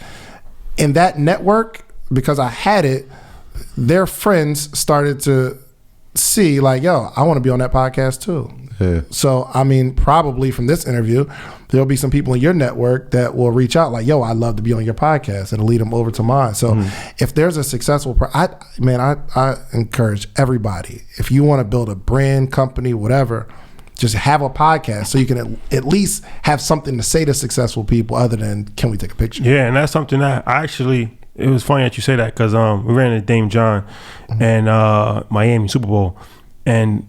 in that network, because I had it, their friends started to see like, yo, I want to be on that podcast too. Yeah. So, I mean, probably from this interview, there'll be some people in your network that will reach out like, yo, I'd love to be on your podcast. It'll lead them over to mine. So if there's a successful, I encourage everybody, if you want to build a brand, company, whatever, just have a podcast so you can at least have something to say to successful people other than, can we take a picture? Yeah, and that's something that I actually, it was funny that you say that because we ran into Dame John and Miami Super Bowl. And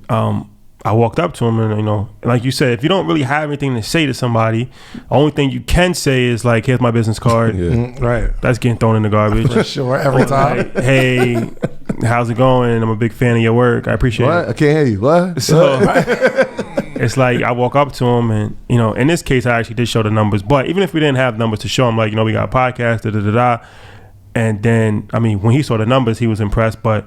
I walked up to him and, you know, like you said, if you don't really have anything to say to somebody, the only thing you can say is like, here's my business card. Right. That's getting thrown in the garbage. For sure, every time. Like, hey, how's it going? I'm a big fan of your work. I appreciate What? it. I can't hear you. What? So it's like I walk up to him and, you know, in this case, I actually did show the numbers. But even if we didn't have numbers to show him, like, you know, we got a podcast, da-da-da-da. And then, I mean, when he saw the numbers, he was impressed. But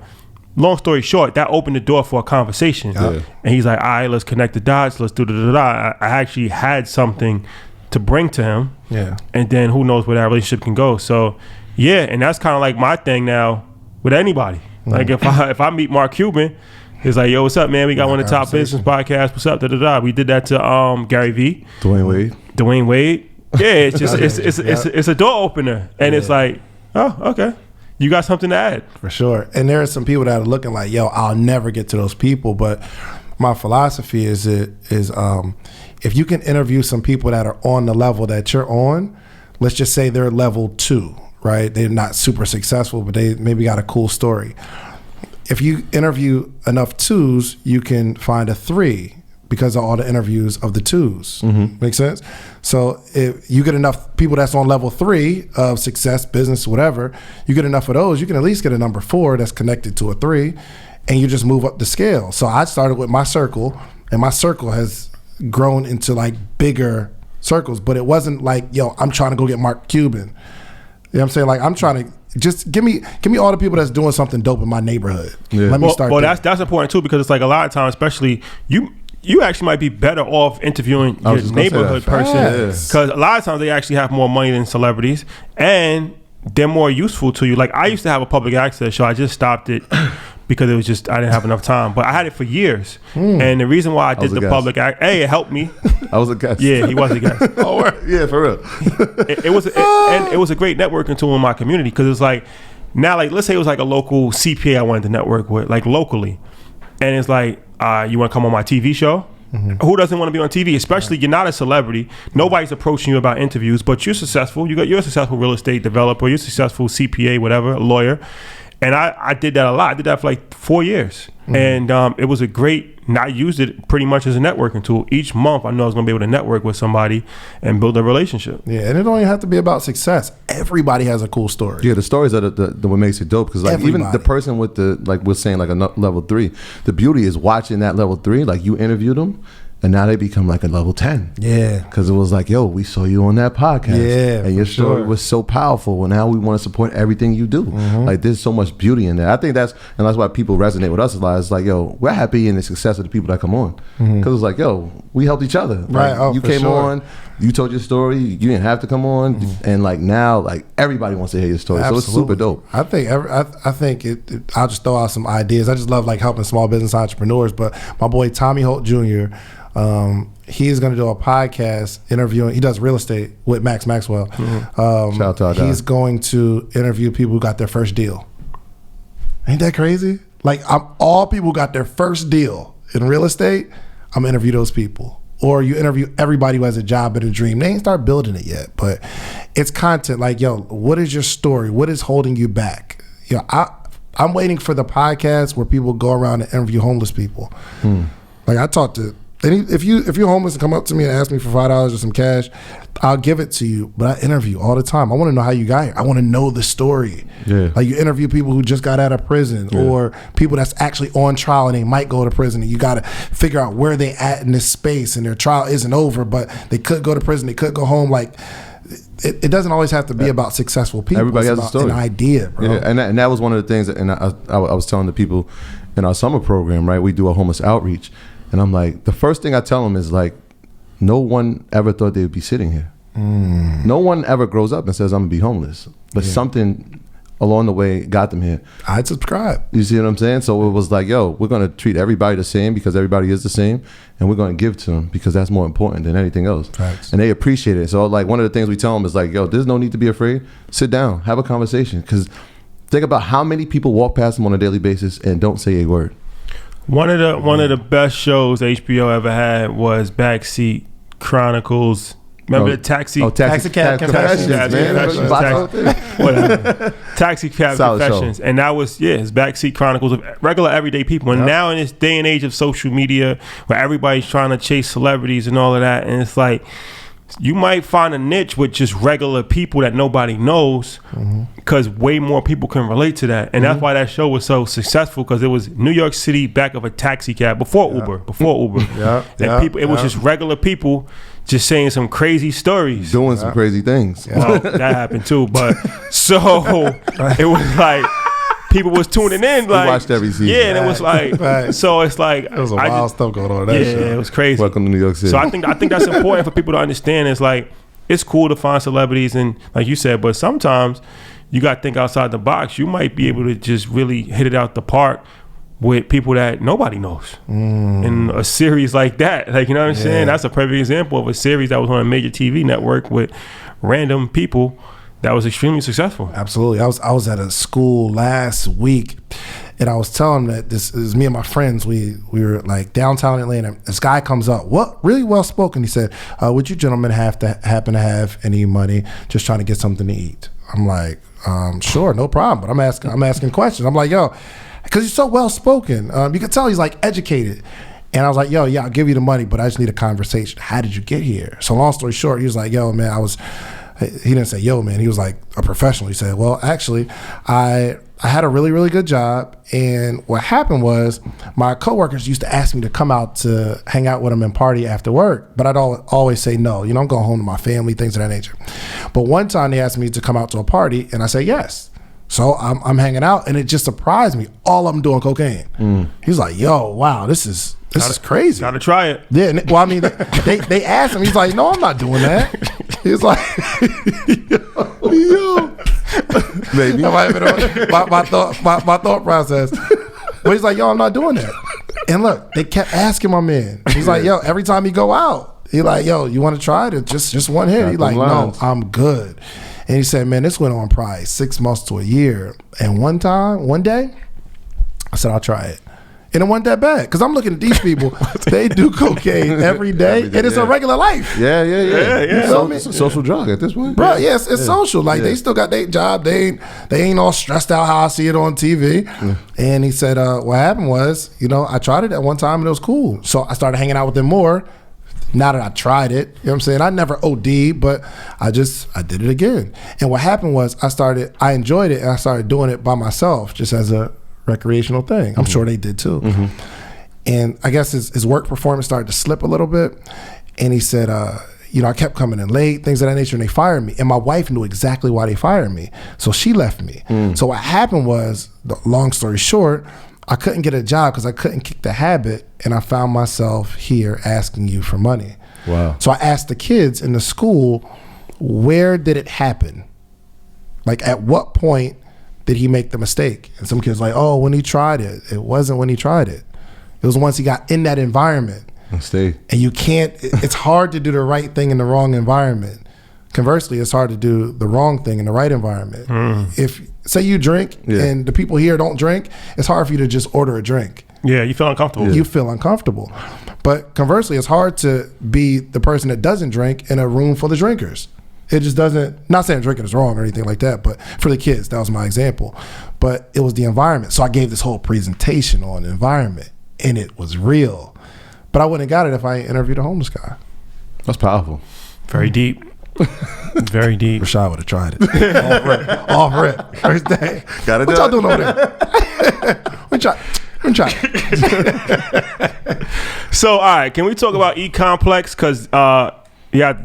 long story short, that opened the door for a conversation. Yeah. And he's like, all right, let's connect the dots. Let's do da-da-da-da. I actually had something to bring to him. Yeah. And then who knows where that relationship can go. So, yeah, and that's kind of like my thing now with anybody. Like if I meet Mark Cuban, it's like, yo, what's up, man? We got one of the top business podcasts. What's up? Da-da-da. We did that to Gary Vee. Dwayne Wade. Yeah, it's just it's a door opener. And it's like, oh, okay. You got something to add. For sure. And there are some people that are looking like, yo, I'll never get to those people. But my philosophy is if you can interview some people that are on the level that you're on, let's just say they're level 2, right? They're not super successful, but they maybe got a cool story. If you interview enough 2s, you can find a 3 because of all the interviews of the 2s. Make sense? So if you get enough people that's on level 3 of success, business, whatever, you get enough of those, you can at least get a number 4 that's connected to a 3, and you just move up the scale. So I started with my circle, and my circle has grown into like bigger circles, but it wasn't like, yo, I'm trying to go get Mark Cuban. You know what I'm saying? Like, I'm trying to just give me all the people that's doing something dope in my neighborhood. Yeah. Let me start. Well, that's important too, because it's like a lot of times, especially you actually might be better off interviewing your neighborhood person, because a lot of times they actually have more money than celebrities and they're more useful to you. Like I used to have a public access show. I just stopped it because it was just, I didn't have enough time, but I had it for years. And the reason why I did the public it helped me. I was a guest. Yeah, he was a guest. Oh, yeah, for real. It was a great networking tool in my community, because it's like, now, like, let's say it was like a local CPA I wanted to network with, like locally. And it's like, you want to come on my TV show? Who doesn't want to be on TV? Especially, you're not a celebrity. Nobody's approaching you about interviews, but you're successful. You're a successful real estate developer. You're a successful CPA, whatever, lawyer. And I did that a lot. I did that for like 4 years. And it was a great, and I used it pretty much as a networking tool. Each month, I know I was going to be able to network with somebody and build a relationship. Yeah, and it don't even have to be about success. Everybody has a cool story. Yeah, the stories are the what makes it dope. Because like even the person with the, like we're saying, like a level 3, the beauty is watching that level 3. Like you interview them, and now they become like a level 10. Yeah. Because it was like, yo, we saw you on that podcast. Yeah. And your story was so powerful. And now we want to support everything you do. Like there's so much beauty in that. I think that's why people resonate with us a lot. It's like, yo, we're happy in the success of the people that come on. Because it's like, yo, we helped each other. Right. Like, you came on, you told your story, you didn't have to come on. And like now, like everybody wants to hear your story. Absolutely. So it's super dope. I think I'll just throw out some ideas. I just love like helping small business entrepreneurs. But my boy Tommy Holt Jr., he's going to do a podcast interviewing. He does real estate with Max Maxwell. Shout out to our guy. He's going to interview people who got their first deal. Ain't that crazy? Like all people who got their first deal in real estate, I'm going to interview those people. Or you interview everybody who has a job and a dream. They ain't start building it yet, but it's content. Like, yo, what is your story? What is holding you back? You know, I'm waiting for the podcast where people go around and interview homeless people. Like I talked to. If you're homeless and come up to me and ask me for $5 or some cash, I'll give it to you. But I interview all the time. I want to know how you got here. I want to know the story. Yeah. Like you interview people who just got out of prison, or people that's actually on trial and they might go to prison, and you got to figure out where they at in this space, and their trial isn't over, but they could go to prison, they could go home. Like it doesn't always have to be about successful people. Everybody has a story. An idea, bro. Yeah, and that was one of the things. And I was telling the people in our summer program, right? We do a homeless outreach. And I'm like, the first thing I tell them is like, no one ever thought they would be sitting here. No one ever grows up and says, I'm going to be homeless. But something along the way got them here. I'd subscribe. You see what I'm saying? So it was like, yo, we're going to treat everybody the same because everybody is the same. And we're going to give to them because that's more important than anything else. Facts. And they appreciate it. So like one of the things we tell them is like, yo, there's no need to be afraid. Sit down, have a conversation. Because think about how many people walk past them on a daily basis and don't say a word. One of the best shows HBO ever had was Backseat Chronicles. Remember the Taxi Cab Confessions, man. Whatever. Taxi Cab Solid Confessions. show. And that was, it's Backseat Chronicles of regular everyday people. And now in this day and age of social media where everybody's trying to chase celebrities and all of that, and it's like, you might find a niche with just regular people that nobody knows because way more people can relate to that. And that's why that show was so successful, because it was New York City back of a taxi cab before Uber. And people, it was just regular people just saying some crazy stories. Doing some crazy things. Well, that happened too. But so it was like, people was tuning in, like, we watched every season. Yeah, and it was like, so it's like, there was a wild stuff going on in that show. It was crazy. Welcome to New York City. So I think that's important for people to understand. It's like, it's cool to find celebrities and like you said, but sometimes you got to think outside the box. You might be able to just really hit it out the park with people that nobody knows in a series like that. Like, you know what I'm saying? That's a perfect example of a series that was on a major TV network with random people that was extremely successful. Absolutely. I was at a school last week, and I was telling them that this is me and my friends. We were like downtown Atlanta. This guy comes up, really well spoken. He said, "Would you gentlemen happen to have any money? Just trying to get something to eat." I'm like, "Sure, no problem." But I'm asking questions. I'm like, "Yo," because he's so well spoken. You could tell he's like educated. And I was like, "Yo, yeah, I'll give you the money, but I just need a conversation. How did you get here?" So long story short, he was like, "Yo, man, he didn't say, yo, man. He was like a professional. He said, well, actually, I had a really, really good job. And what happened was my coworkers used to ask me to come out to hang out with them and party after work. But I'd always say no. You know, I'm going home to my family, things of that nature. But one time they asked me to come out to a party, and I said yes. So I'm hanging out, and it just surprised me. All of them doing cocaine. He's like, yo, wow, this is crazy. Gotta try it. Yeah, well, I mean, they asked him. He's like, no, I'm not doing that. He's like, yo, maybe that might have been my thought process. But he's like, yo, I'm not doing that. And look, they kept asking my man. He's like, yo, every time he go out, he like, yo, you want to try it? Just one hit. He's like, no, I'm good. And he said, man, this went on probably 6 months to a year. And one day, I said, I'll try it. And it wasn't that bad, because I'm looking at these people. They do cocaine every day, and it's a regular life. Yeah. You know It's a social drug at this point. Bro, yes, it's social. Like, they still got their job. They ain't all stressed out how I see it on TV. And he said, what happened was, you know, I tried it at one time, and it was cool. So I started hanging out with them more. Now that I tried it, you know what I'm saying? I never OD'd, but I did it again. And what happened was I enjoyed it, and I started doing it by myself, just as a recreational thing. I'm sure they did too. And I guess his work performance started to slip a little bit. And he said, you know, I kept coming in late, things of that nature, and they fired me. And my wife knew exactly why they fired me. So she left me. So what happened was, long story short, I couldn't get a job because I couldn't kick the habit, and I found myself here asking you for money. Wow. So I asked the kids in the school, where did it happen? Like, at what point did he make the mistake? And some kids like, oh, when he tried it. It wasn't when he tried it. It was once he got in that environment. And you can't, it's hard to do the right thing in the wrong environment. Conversely, it's hard to do the wrong thing in the right environment. If, say you drink and the people here don't drink, it's hard for you to just order a drink. Yeah, you feel uncomfortable. You feel uncomfortable. But conversely, it's hard to be the person that doesn't drink in a room full of drinkers. It just doesn't, not saying drinking is wrong or anything like that, but for the kids, that was my example. But it was the environment. So I gave this whole presentation on environment, and it was real. But I wouldn't have got it if I interviewed a homeless guy. That's powerful. Very deep. Very deep. Rashad would have tried it. Off rip. First day. Gotta what do y'all it. doing over there? We try. So, all right, can we talk about E-Complex? Because,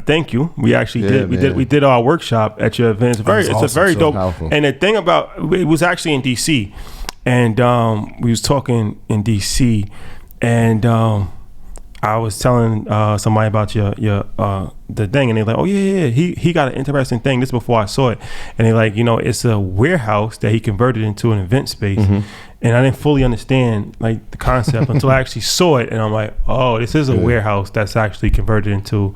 thank you. We actually we did our workshop at your event. It's a very dope. Powerful. And the thing about it was actually in DC, and we was talking in DC, and I was telling somebody about your the thing, and they're like, oh yeah, he got an interesting thing. This is before I saw it, and they're like, it's a warehouse that he converted into an event space. And I didn't fully understand like the concept until I actually saw it, and I'm like, oh, this is a warehouse that's actually converted into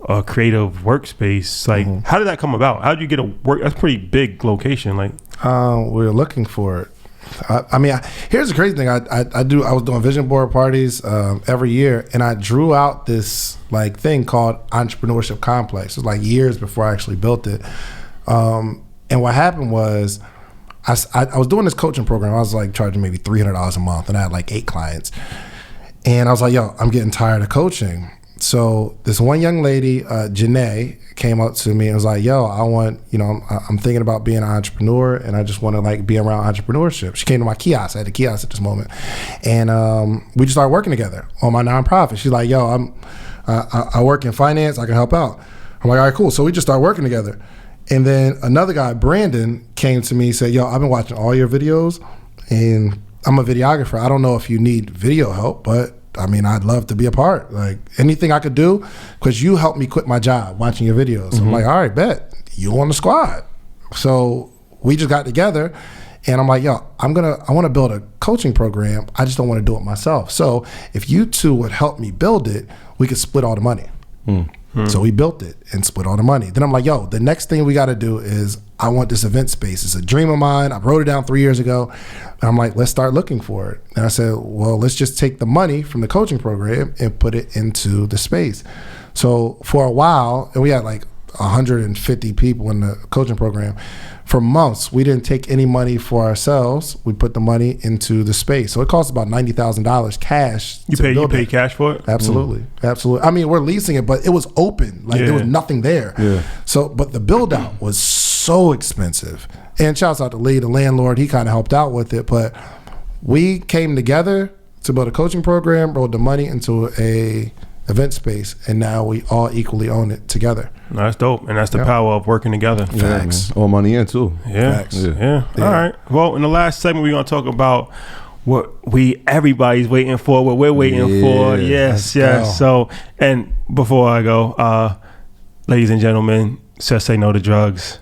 a creative workspace. Like, how did that come about? How did you get a work? That's a pretty big location. Like, we were looking for it. Here's the crazy thing. I was doing vision board parties every year, and I drew out this like thing called entrepreneurship complex. It was like years before I actually built it. And what happened was, I was doing this coaching program. I was like charging maybe $300 a month, and I had like 8 clients. And I was like, yo, I'm getting tired of coaching. So this one young lady, Janae, came up to me and was like, yo, I'm thinking about being an entrepreneur, and I just want to like be around entrepreneurship. She came to my kiosk. I had a kiosk at this moment. And we just started working together on my nonprofit. She's like, yo, I work in finance. I can help out. I'm like, all right, cool. So we just started working together. And then another guy, Brandon, came to me and said, yo, I've been watching all your videos, and I'm a videographer. I don't know if you need video help, but I mean, I'd love to be a part. Like, anything I could do, because you helped me quit my job watching your videos. I'm like, all right, bet. You on the squad. So we just got together, and I'm like, yo, I want to build a coaching program. I just don't want to do it myself. So if you two would help me build it, we could split all the money. So we built it and split all the money. Then I'm like, yo, the next thing we got to do is I want this event space. It's a dream of mine. I wrote it down 3 years ago. And I'm like, let's start looking for it. And I said, well, let's just take the money from the coaching program and put it into the space. So for a while, and we had like 150 people in the coaching program. For months, we didn't take any money for ourselves. We put the money into the space. So it cost about $90,000 cash. You pay cash for it? Absolutely. Absolutely. I mean, we're leasing it, but it was open. Like there was nothing there. Yeah. So, but the build out was so expensive. And shouts out to Lee, the landlord. He kind of helped out with it. But we came together to build a coaching program, rolled the money into a event space, and now we all equally own it together. No, that's dope, and that's the power of working together. Facts. All money in too. Facts. Yeah. All right. Well, in the last segment, we're gonna talk about what everybody's waiting for, what we're waiting for. Yes. So, and before I go, ladies and gentlemen, just say no to drugs.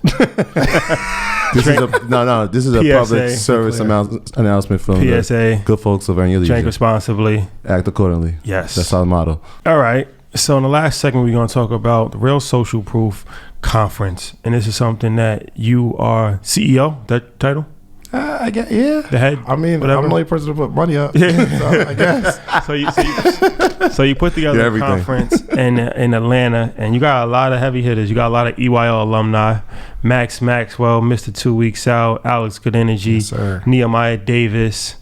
This is a public service announcement from PSA. The good folks of Virginia. Drink responsibly. Act accordingly. Yes. That's our motto. All right. So in the last segment, we're going to talk about the Real Social Proof Conference. And this is something that you are CEO, that title? I guess, yeah. The head? I mean, whatever. I'm the only person to put money up. So I guess. So you put together a conference in Atlanta, and you got a lot of heavy hitters. You got a lot of EYL alumni. Max Maxwell, Mr. 2 Weeks Out, Alex Good Energy, yes, Nehemiah Davis.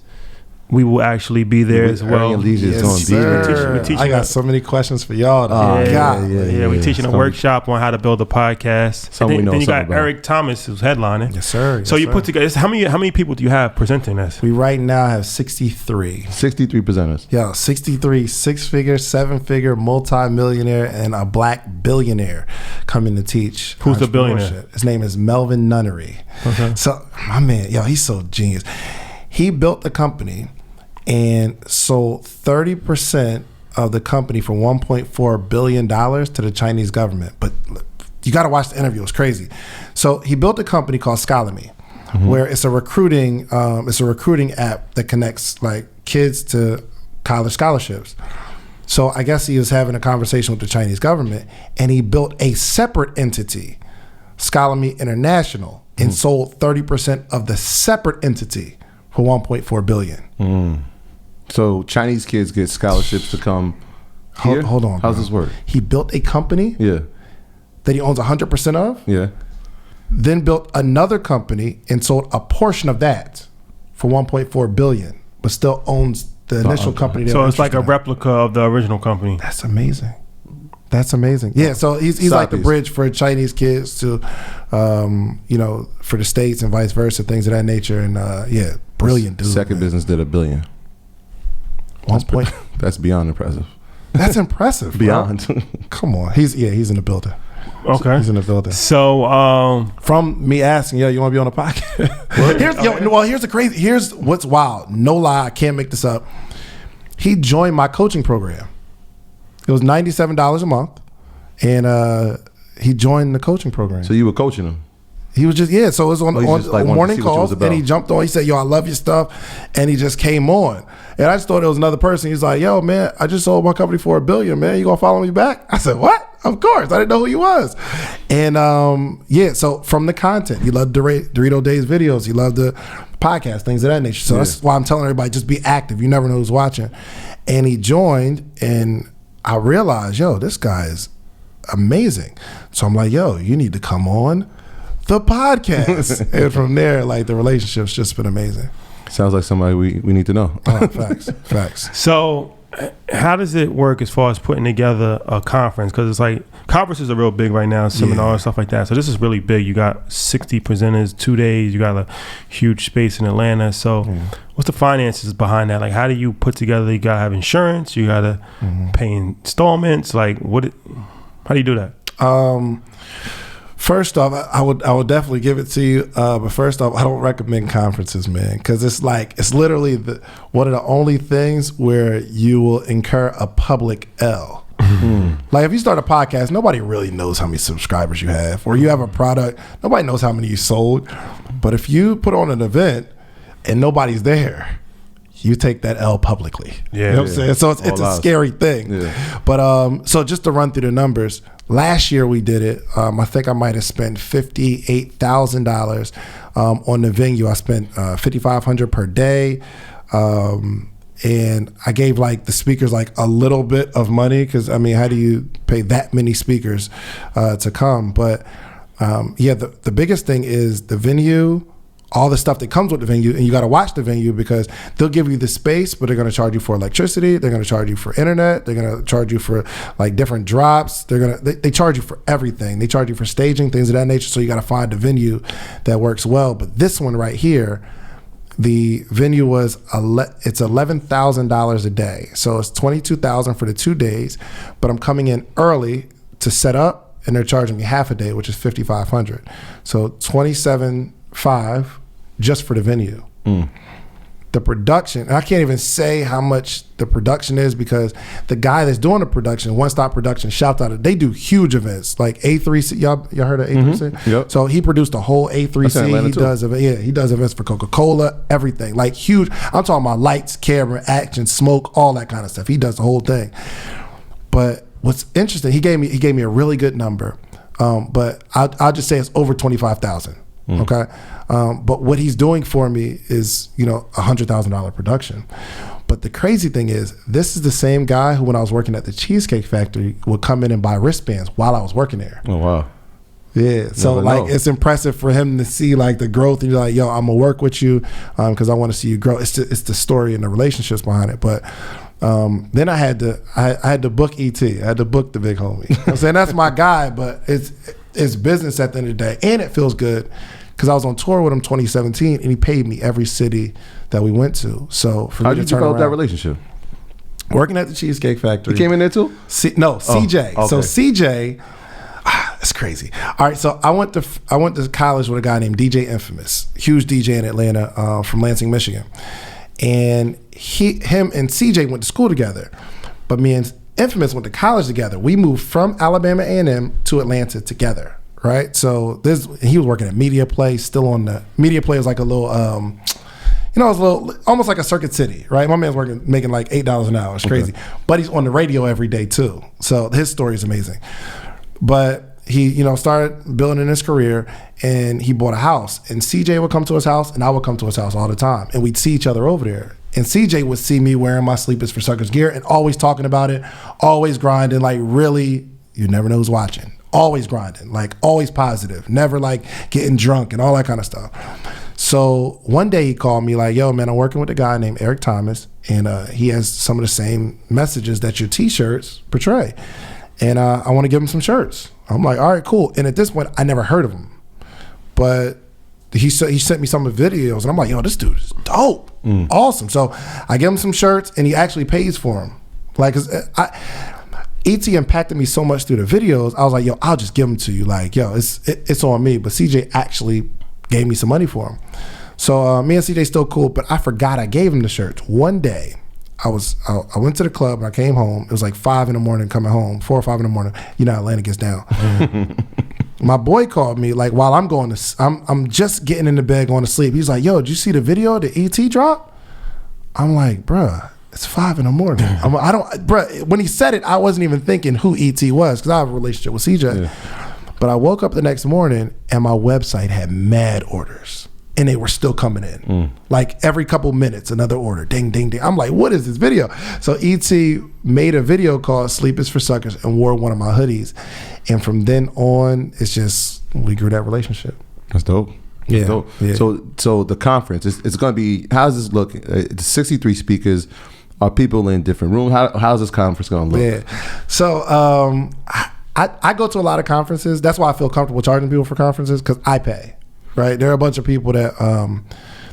We will actually be there as well. I got so many questions for y'all. Yeah, we're teaching a workshop on how to build a podcast. Then you got Eric Thomas who's headlining. Yes, sir. So you put together. How many people do you have presenting this? We right now have 63. 63 presenters. Yeah, 63 6-figure, 7-figure, multi-millionaire, and a black billionaire coming to teach. Who's the billionaire? His name is Melvin Nunnery. Okay. So my man, he's so genius. He built the company and sold 30% of the company for $1.4 billion to the Chinese government. But you got to watch the interview. It's crazy. So he built a company called Scholar.me, where it's a recruiting app that connects like kids to college scholarships. So I guess he was having a conversation with the Chinese government, and he built a separate entity, Scholar.me International, and sold 30% of the separate entity for $1.4 billion. So Chinese kids get scholarships to come here? Hold on. How's this work? He built a company that he owns 100% of. Yeah. Then built another company and sold a portion of that for $1.4 billion, but still owns the initial company. So it's like a replica of the original company. That's amazing. Yeah, so he's like the bridge for Chinese kids to, for the States and vice versa, things of that nature. And brilliant dude. Second business did $1 billion. That's beyond impressive. That's impressive. Beyond. Come on, he's in the building. Okay, he's in the building. So from me asking, you want to be on the podcast? Here's what's wild. No lie, I can't make this up. He joined my coaching program. It was $97 a month, and he joined the coaching program. So you were coaching him? He was just, yeah. So it was on like morning calls, and he jumped on. He said, "Yo, I love your stuff," and he just came on. And I just thought it was another person. He's like, "Yo, man, I just sold my company for $1 billion, man. You gonna follow me back?" I said, "What? Of course." I didn't know who he was. And yeah, so from the content, he loved Dorito Days videos. He loved the podcast, things of that nature. So that's why I'm telling everybody, just be active. You never know who's watching. And he joined, and I realized, yo, this guy is amazing. So I'm like, yo, you need to come on the podcast. And from there, like, the relationship's just been amazing. Sounds like somebody we need to know. Oh, facts. So how does it work as far as putting together a conference? Because it's like conferences are real big right now, seminars, stuff like that. So this is really big. You got 60 presenters, 2 days. You got a huge space in Atlanta. So what's the finances behind that? Like, how do you put together? You gotta have insurance. You gotta pay installments. Like, how do you do that? First off, I would definitely give it to you. But first off, I don't recommend conferences, man, because it's literally one of the only things where you will incur a public L. Like, if you start a podcast, nobody really knows how many subscribers you have, or you have a product, nobody knows how many you sold. But if you put on an event and nobody's there, you take that L publicly. You know what I'm saying? So it's a scary thing. Yeah. But so just to run through the numbers, last year we did it. I think I might have spent $58,000 on the venue. I spent $5,500 per day. And I gave like the speakers like a little bit of money, because I mean, how do you pay that many speakers to come? But yeah, the biggest thing is the venue, all the stuff that comes with the venue, and you got to watch the venue, because they'll give you the space, but they're going to charge you for electricity. They're going to charge you for internet. They're going to charge you for like different drops. They charge you for everything. They charge you for staging, things of that nature. So you got to find a venue that works well. But this one right here, the venue was it's $11,000 a day. So it's $22,000 for the 2 days, but I'm coming in early to set up, and they're charging me half a day, which is $5,500. So $27,500 just for the venue. The production, and I can't even say how much the production is, because the guy that's doing the production, One Stop Production, shout out, they do huge events like A3C. Y'all heard of A3C? Yep. So he produced a whole A3C. He does events for Coca-Cola, everything, like huge. I'm talking about lights, camera, action, smoke, all that kind of stuff. He does the whole thing. But what's interesting, he gave me a really good number, but I'll just say it's over $25,000. Okay, but what he's doing for me is, $100,000 production. But the crazy thing is, this is the same guy who, when I was working at the Cheesecake Factory, would come in and buy wristbands while I was working there. Oh wow. Yeah, so it's impressive for him to see like the growth, and you're like, yo, I'm gonna work with you because I want to see you grow. It's the story and the relationships behind it. But then I had to book ET. I had to book the big homie. You know what I'm saying? That's my guy, but it's business at the end of the day, and it feels good because I was on tour with him 2017, and he paid me every city that we went to. So for how me did to you develop turn around, that relationship? Working at the Cheesecake Factory. You came in there too? CJ. Okay. So CJ, it's crazy. All right, so I went to college with a guy named DJ Infamous, huge DJ in Atlanta, from Lansing, Michigan, and him and CJ went to school together, but me and Infamous went to college together. We moved from Alabama A&M to Atlanta together, right? So he was working at Media Play, still on the Media Play. Was like a little, it was a little, almost like a Circuit City, right? My man's making like $8 an hour. It's crazy, but he's on the radio every day too. So his story is amazing. But he, started building his career, and he bought a house. And CJ would come to his house, and I would come to his house all the time, and we'd see each other over there. And CJ would see me wearing my Sleep is for Suckers gear and always talking about it, always grinding, like really, you never know who's watching. Always grinding, like always positive, never like getting drunk and all that kind of stuff. So one day he called me like, yo, man, I'm working with a guy named Eric Thomas, and he has some of the same messages that your t-shirts portray. And I want to give him some shirts. I'm like, all right, cool. And at this point, I never heard of him. But he sent me some of the videos, and I'm like, yo, this dude is dope. Awesome. So I give him some shirts, and he actually pays for them. Like, cause ET impacted me so much through the videos. I was like, yo, I'll just give them to you. Like, yo, it's on me. But CJ actually gave me some money for them. So me and CJ still cool, but I forgot I gave him the shirts. One day, I went to the club and I came home. It was like 5 a.m. coming home, 4 or 5 a.m. You know how Atlanta gets down. My boy called me like while I'm just getting in the bed going to sleep. He's like, "Yo, did you see the video the ET drop?" I'm like, "Bruh, it's 5 a.m. Bruh." When he said it, I wasn't even thinking who ET was because I have a relationship with CJ. Yeah. But I woke up the next morning and my website had mad orders. And they were still coming in. Like every couple minutes, another order. Ding, ding, ding. I'm like, what is this video? So ET made a video called Sleep is for Suckers and wore one of my hoodies. And from then on, it's just, we grew that relationship. That's dope. Yeah. Dope. Yeah. So the conference, it's going to be, how does this look? It's 63 speakers. Are people in different rooms? How's this conference going to look? Yeah. So I go to a lot of conferences. That's why I feel comfortable charging people for conferences because I pay. Right, there are a bunch of people that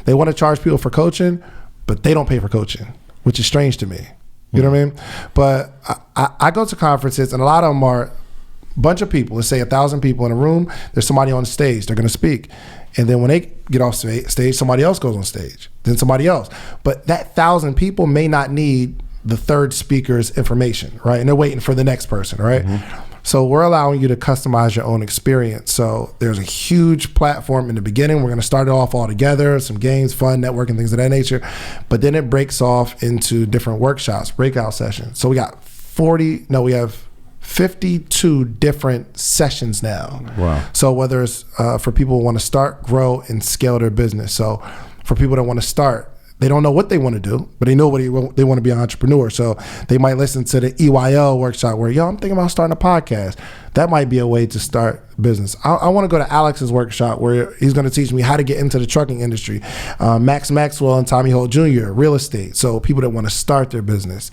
they want to charge people for coaching, but they don't pay for coaching, which is strange to me. You know what I mean? But I go to conferences, and a lot of them are a bunch of people. Let's say 1,000 people in a room. There's somebody on stage. They're going to speak, and then when they get off stage, somebody else goes on stage. Then somebody else. But that 1,000 people may not need the third speaker's information, right? And they're waiting for the next person, right? Mm-hmm. So we're allowing you to customize your own experience. So there's a huge platform in the beginning. We're going to start it off all together, some games, fun, networking, things of that nature. But then it breaks off into different workshops, breakout sessions. So we have 52 different sessions now. Wow. So whether it's for people who want to start, grow, and scale their business. So for people that want to start, they don't know what they want to do, but they know they want to be an entrepreneur. So they might listen to the EYL workshop where, I'm thinking about starting a podcast. That might be a way to start business. I want to go to Alex's workshop where he's going to teach me how to get into the trucking industry. Max Maxwell and Tommy Holt Jr., real estate. So people that want to start their business.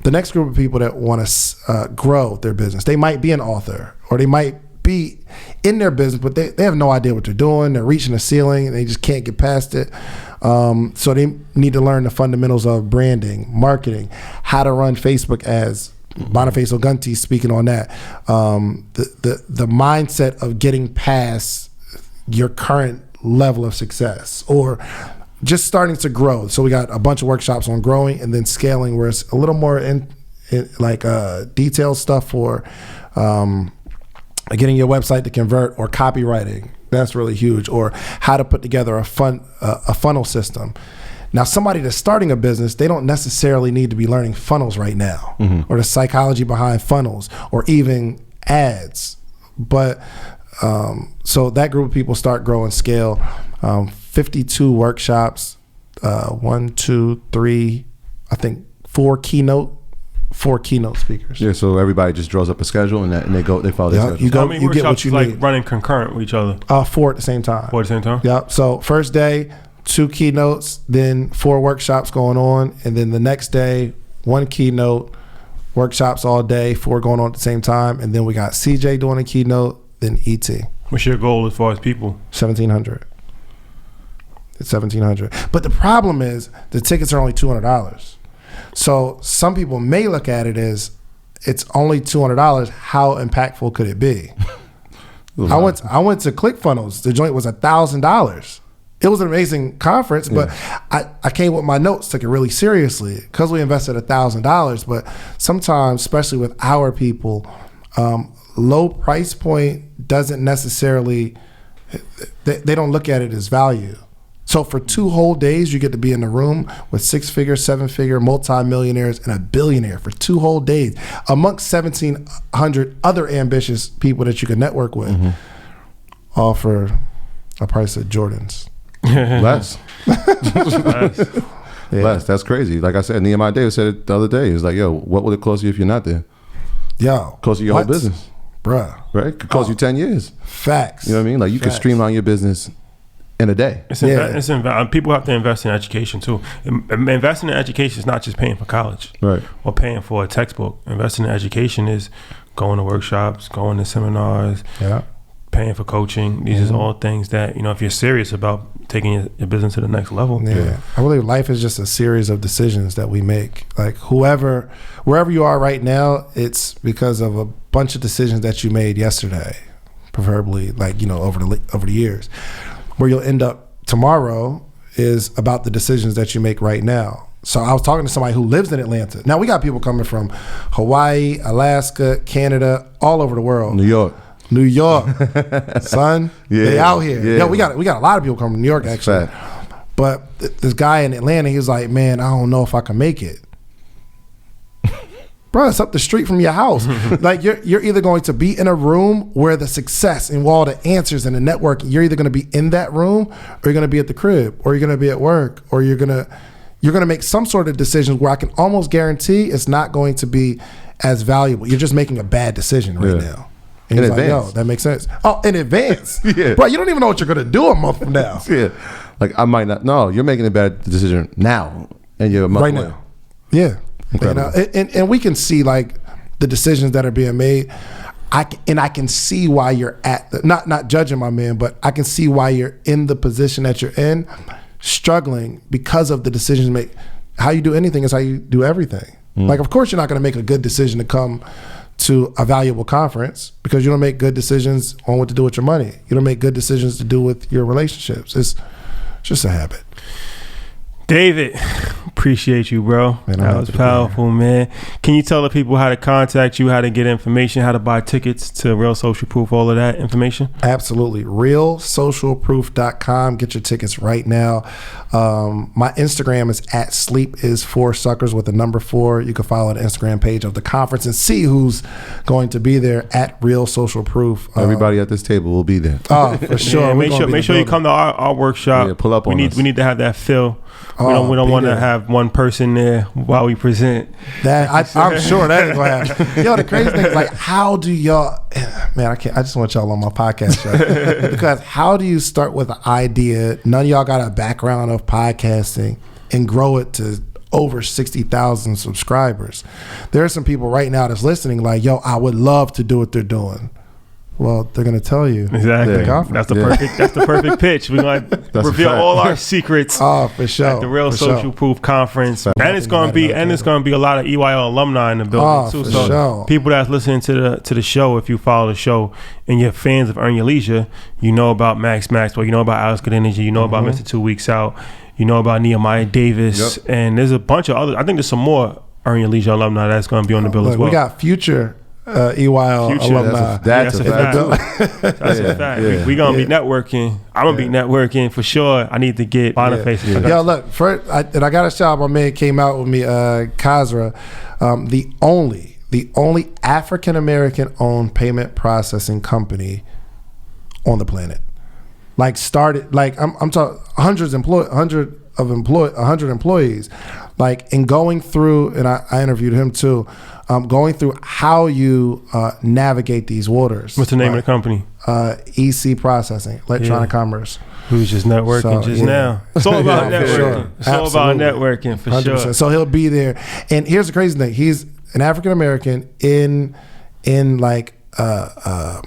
The next group of people that want to grow their business. They might be an author or they might be in their business, but they have no idea what they're doing. They're reaching a ceiling and they just can't get past it. So they need to learn the fundamentals of branding, marketing, how to run Facebook ads. Boniface Ogunti speaking on that. The mindset of getting past your current level of success or just starting to grow. So we got a bunch of workshops on growing and then scaling where it's a little more in detailed stuff for getting your website to convert or copywriting. That's really huge. Or how to put together a funnel system. Now, somebody that's starting a business, they don't necessarily need to be learning funnels right now or the psychology behind funnels or even ads. But so that group of people start, grow, and scale. 52 workshops, 1, 2, 3, I think 4 keynote speakers. Yeah, so everybody just draws up a schedule and they follow their schedule. You get what you need. Running concurrent with each other? 4 at the same time. 4 at the same time? Yep. So first day, 2 keynotes, then 4 workshops going on, and then the next day, 1 keynote, workshops all day, 4 going on at the same time, and then we got CJ doing a keynote, then ET. What's your goal as far as people? 1,700. It's 1,700. But the problem is the tickets are only $200. So some people may look at it as it's only $200. How impactful could it be? I went to ClickFunnels. The joint was $1,000. It was an amazing conference, but I came with my notes, took it really seriously because we invested $1,000. But sometimes, especially with our people, low price point doesn't necessarily, they don't look at it as value. So for 2 whole days, you get to be in the room with 6-figure, 7-figure, multi-millionaires and a billionaire for 2 whole days amongst 1,700 other ambitious people that you can network with, all for a price of Jordans. Less. Less. That's crazy. Like I said, Nehemiah Davis said it the other day. He was like, yo, what would it cost you if you're not there? Yo. Cost you your whole business. Bruh. Right? It could cost you 10 years. Facts. You know what I mean? Like you could streamline your business in a day. People have to invest in education too. Investing in education is not just paying for college, right, or paying for a textbook. Investing in education is going to workshops, going to seminars, paying for coaching. These are all things that, if you're serious about taking your business to the next level. I believe life is just a series of decisions that we make. Like wherever you are right now, it's because of a bunch of decisions that you made yesterday, preferably over the years. Where you'll end up tomorrow is about the decisions that you make right now. So I was talking to somebody who lives in Atlanta. Now we got people coming from Hawaii, Alaska, Canada, all over the world. New York, son. Yeah, they out here. yeah. Yo, we got a lot of people coming from New York actually. But this guy in Atlanta, he was like, man, I don't know if I can make it. Bro, it's up the street from your house. Like you're either going to be in a room where the success and all the answers and the networking, you're either going to be in that room, or you're going to be at the crib, or you're going to be at work, or you're going to make some sort of decisions where I can almost guarantee it's not going to be as valuable. You're just making a bad decision right now. And In he's advance. like, yo, that makes sense. Oh, in advance. Yeah. Bro, you don't even know what you're going to do a month from now. Yeah, like I might not. No, you're making a bad decision now, and you're a month Right away. now. Yeah. Incredible. And we can see like the decisions that are being made. I can see why you're at the, not judging my man, but I can see why you're in the position that you're in, struggling because of the decisions made. How you do anything is how you do everything. Like, of course, you're not going to make a good decision to come to a valuable conference because you don't make good decisions on what to do with your money. You don't make good decisions to do with your relationships. It's just a habit. David, appreciate you, bro. Man, that was powerful, man. Can you tell the people how to contact you, how to get information, how to buy tickets to Real Social Proof, all of that information? Absolutely. RealSocialProof.com. Get your tickets right now. My Instagram is at sleepisforsuckers with the number 4. You can follow the Instagram page of the conference and see who's going to be there at Real Social Proof. Everybody at this table will be there. Oh, for sure. Yeah, We're make sure you come to our workshop. Yeah, pull up on us. We need to have that feel. We Oh, don't be want to there. have one person there while we present. I'm sure that ain't gonna happen. Yo, the crazy thing is like, how do y'all? Man, I just want y'all on my podcast show because how do you start with an idea? None of y'all got a background of podcasting and grow it to over 60,000 subscribers. There are some people right now that's listening, like, yo, I would love to do what they're doing. Well, they're gonna tell you Exactly. Yeah. That's the perfect pitch. We're gonna a reveal fact. all our secrets. Oh, for sure. At the Real For Social sure. Proof Conference, and it's gonna be a lot of EYL alumni in the building Oh, too. for So sure. people that's listening to the show, if you follow the show and you're fans of Earn Your Leisure, you know about Max Maxwell, you know about Alex Good Energy, you know about Mr. 2 Weeks Out, you know about Nehemiah Davis, and there's a bunch of other. I think there's some more Earn Your Leisure alumni that's gonna be on the bill as well. We got future EYL Future, alumni. That's a fact. That's a fact. We gonna be networking. I'm gonna be networking for sure. I need to get Bonner faces. Yo, look, first, I got a shout. My man came out with me, Kazra, the only African American owned payment processing company on the planet. Like started, like I'm talking 100 employees. Like in going through, and I interviewed him too. Going through how you navigate these waters. What's the name of the company? EC Processing, Electronic Commerce. Who's just networking So, now. It's all about Yeah, for networking. sure. It's all about Absolutely. networking for 100%. sure. So he'll be there. And here's the crazy thing: he's an African American in like a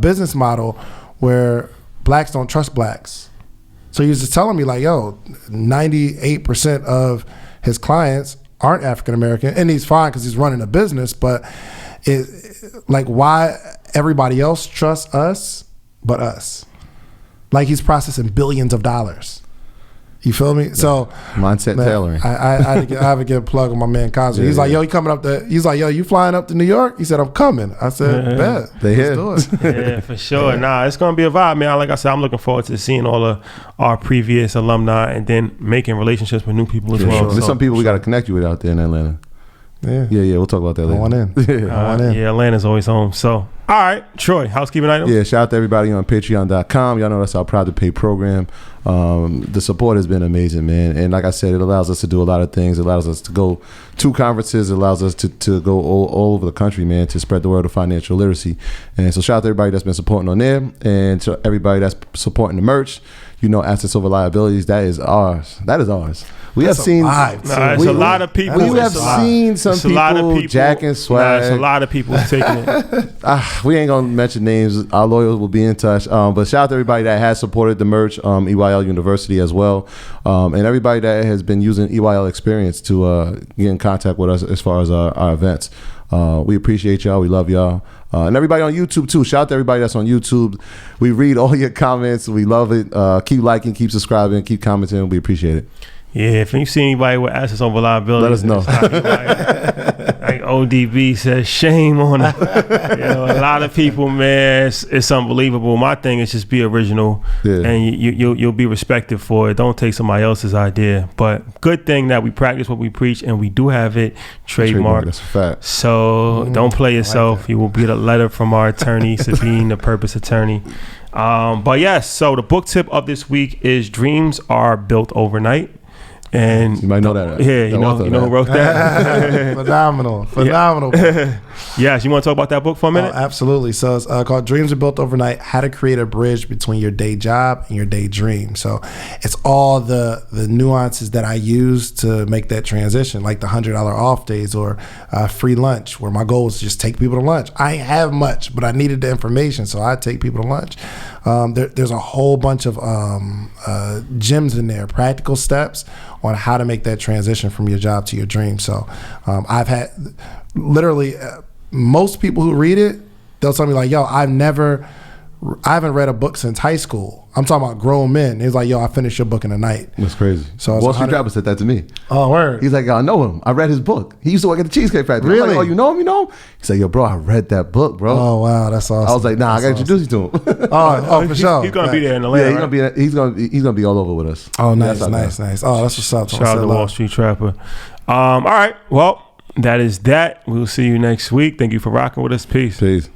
business model where blacks don't trust blacks. So he was just telling me like, yo, 98% of his clients aren't African American, and he's fine because he's running a business. But like, why everybody else trusts us but us? Like he's processing billions of dollars. You feel me? So Mindset man, tailoring. I have to give a plug on my man Kazi. He's like, yo, you coming up to? He's like, yo, you flying up to New York? He said, I'm coming. I said, bet. They Let's here. do it. Yeah, for sure. Nah, it's gonna be a vibe, man. Like I said, I'm looking forward to seeing all of our previous alumni and then making relationships with new people as well. There's So, some people we got to connect you with out there in Atlanta. Yeah. Yeah, we'll talk about that I later. want in. I want in. yeah, Atlanta's always home. So, all right, Troy, housekeeping item. Yeah, shout out to everybody on patreon.com. Y'all know that's our Proud to Pay program. The support has been amazing, man. And like I said, it allows us to do a lot of things. It allows us to go to conferences. It allows us to go all over the country, man, to spread the word of financial literacy. And so shout out to everybody that's been supporting on there and to everybody that's supporting the merch. You know, assets over liabilities, that is ours. That is ours. We That's have a seen vibe, too. Nah, it's a lot of people. We It's have a lot. seen some It's a lot of people jacking swag. It's a lot of people taking it. We ain't gonna mention names. Our lawyers will be in touch. But shout out to everybody that has supported the merch, EYL University as well, and everybody that has been using EYL Experience to get in contact with us as far as our events. We appreciate y'all. We love y'all. And everybody on YouTube too. Shout out to everybody that's on YouTube. We read all your comments. We love it. Keep liking, keep subscribing, keep commenting. We appreciate it. Yeah, if you see anybody with assets on liability, let us know. Like ODB says, shame on them. A lot of people, man, it's unbelievable. My thing is just be original, and you'll be respected for it. Don't take somebody else's idea. But good thing that we practice what we preach, and we do have it trademarked. That's a fact. So don't play yourself. You will get a letter from our attorney, Sabine, the Purpose Attorney. But yes, so the book tip of this week is Dreams Are Built Overnight. And you might know that. Yeah, you know who wrote that? Phenomenal. Yes, you want to talk about that book for a minute? Absolutely. So it's called Dreams Are Built Overnight, How to Create a Bridge Between Your Day Job and Your Day Dream. So it's all the nuances that I use to make that transition, like the $100 off days or free lunch, where my goal was to just take people to lunch. I ain't have much, but I needed the information, so I take people to lunch. There's a whole bunch of gems in there, practical steps on how to make that transition from your job to your dream. So I've had literally most people who read it, they'll tell me like, yo, I haven't read a book since high school. I'm talking about grown men. He's like, yo, I finished your book in a night. That's crazy. So Wall Street Trapper said that to me. Oh, word. He's like, I know him. I read his book. He used to work at the Cheesecake Factory. Really? I'm like, oh, you know him? You know him? He's like, yo, bro, I read that book, bro. Oh, wow. That's awesome. I was like, nah, I got to introduce you to him. Oh, for sure. He's going to be there in the land, he's gonna be all over with us. Oh, nice. Oh, that's what's up. Shout out to Wall Street Trapper. All right. Well, that is that. We'll see you next week. Thank you for rocking with us. Peace.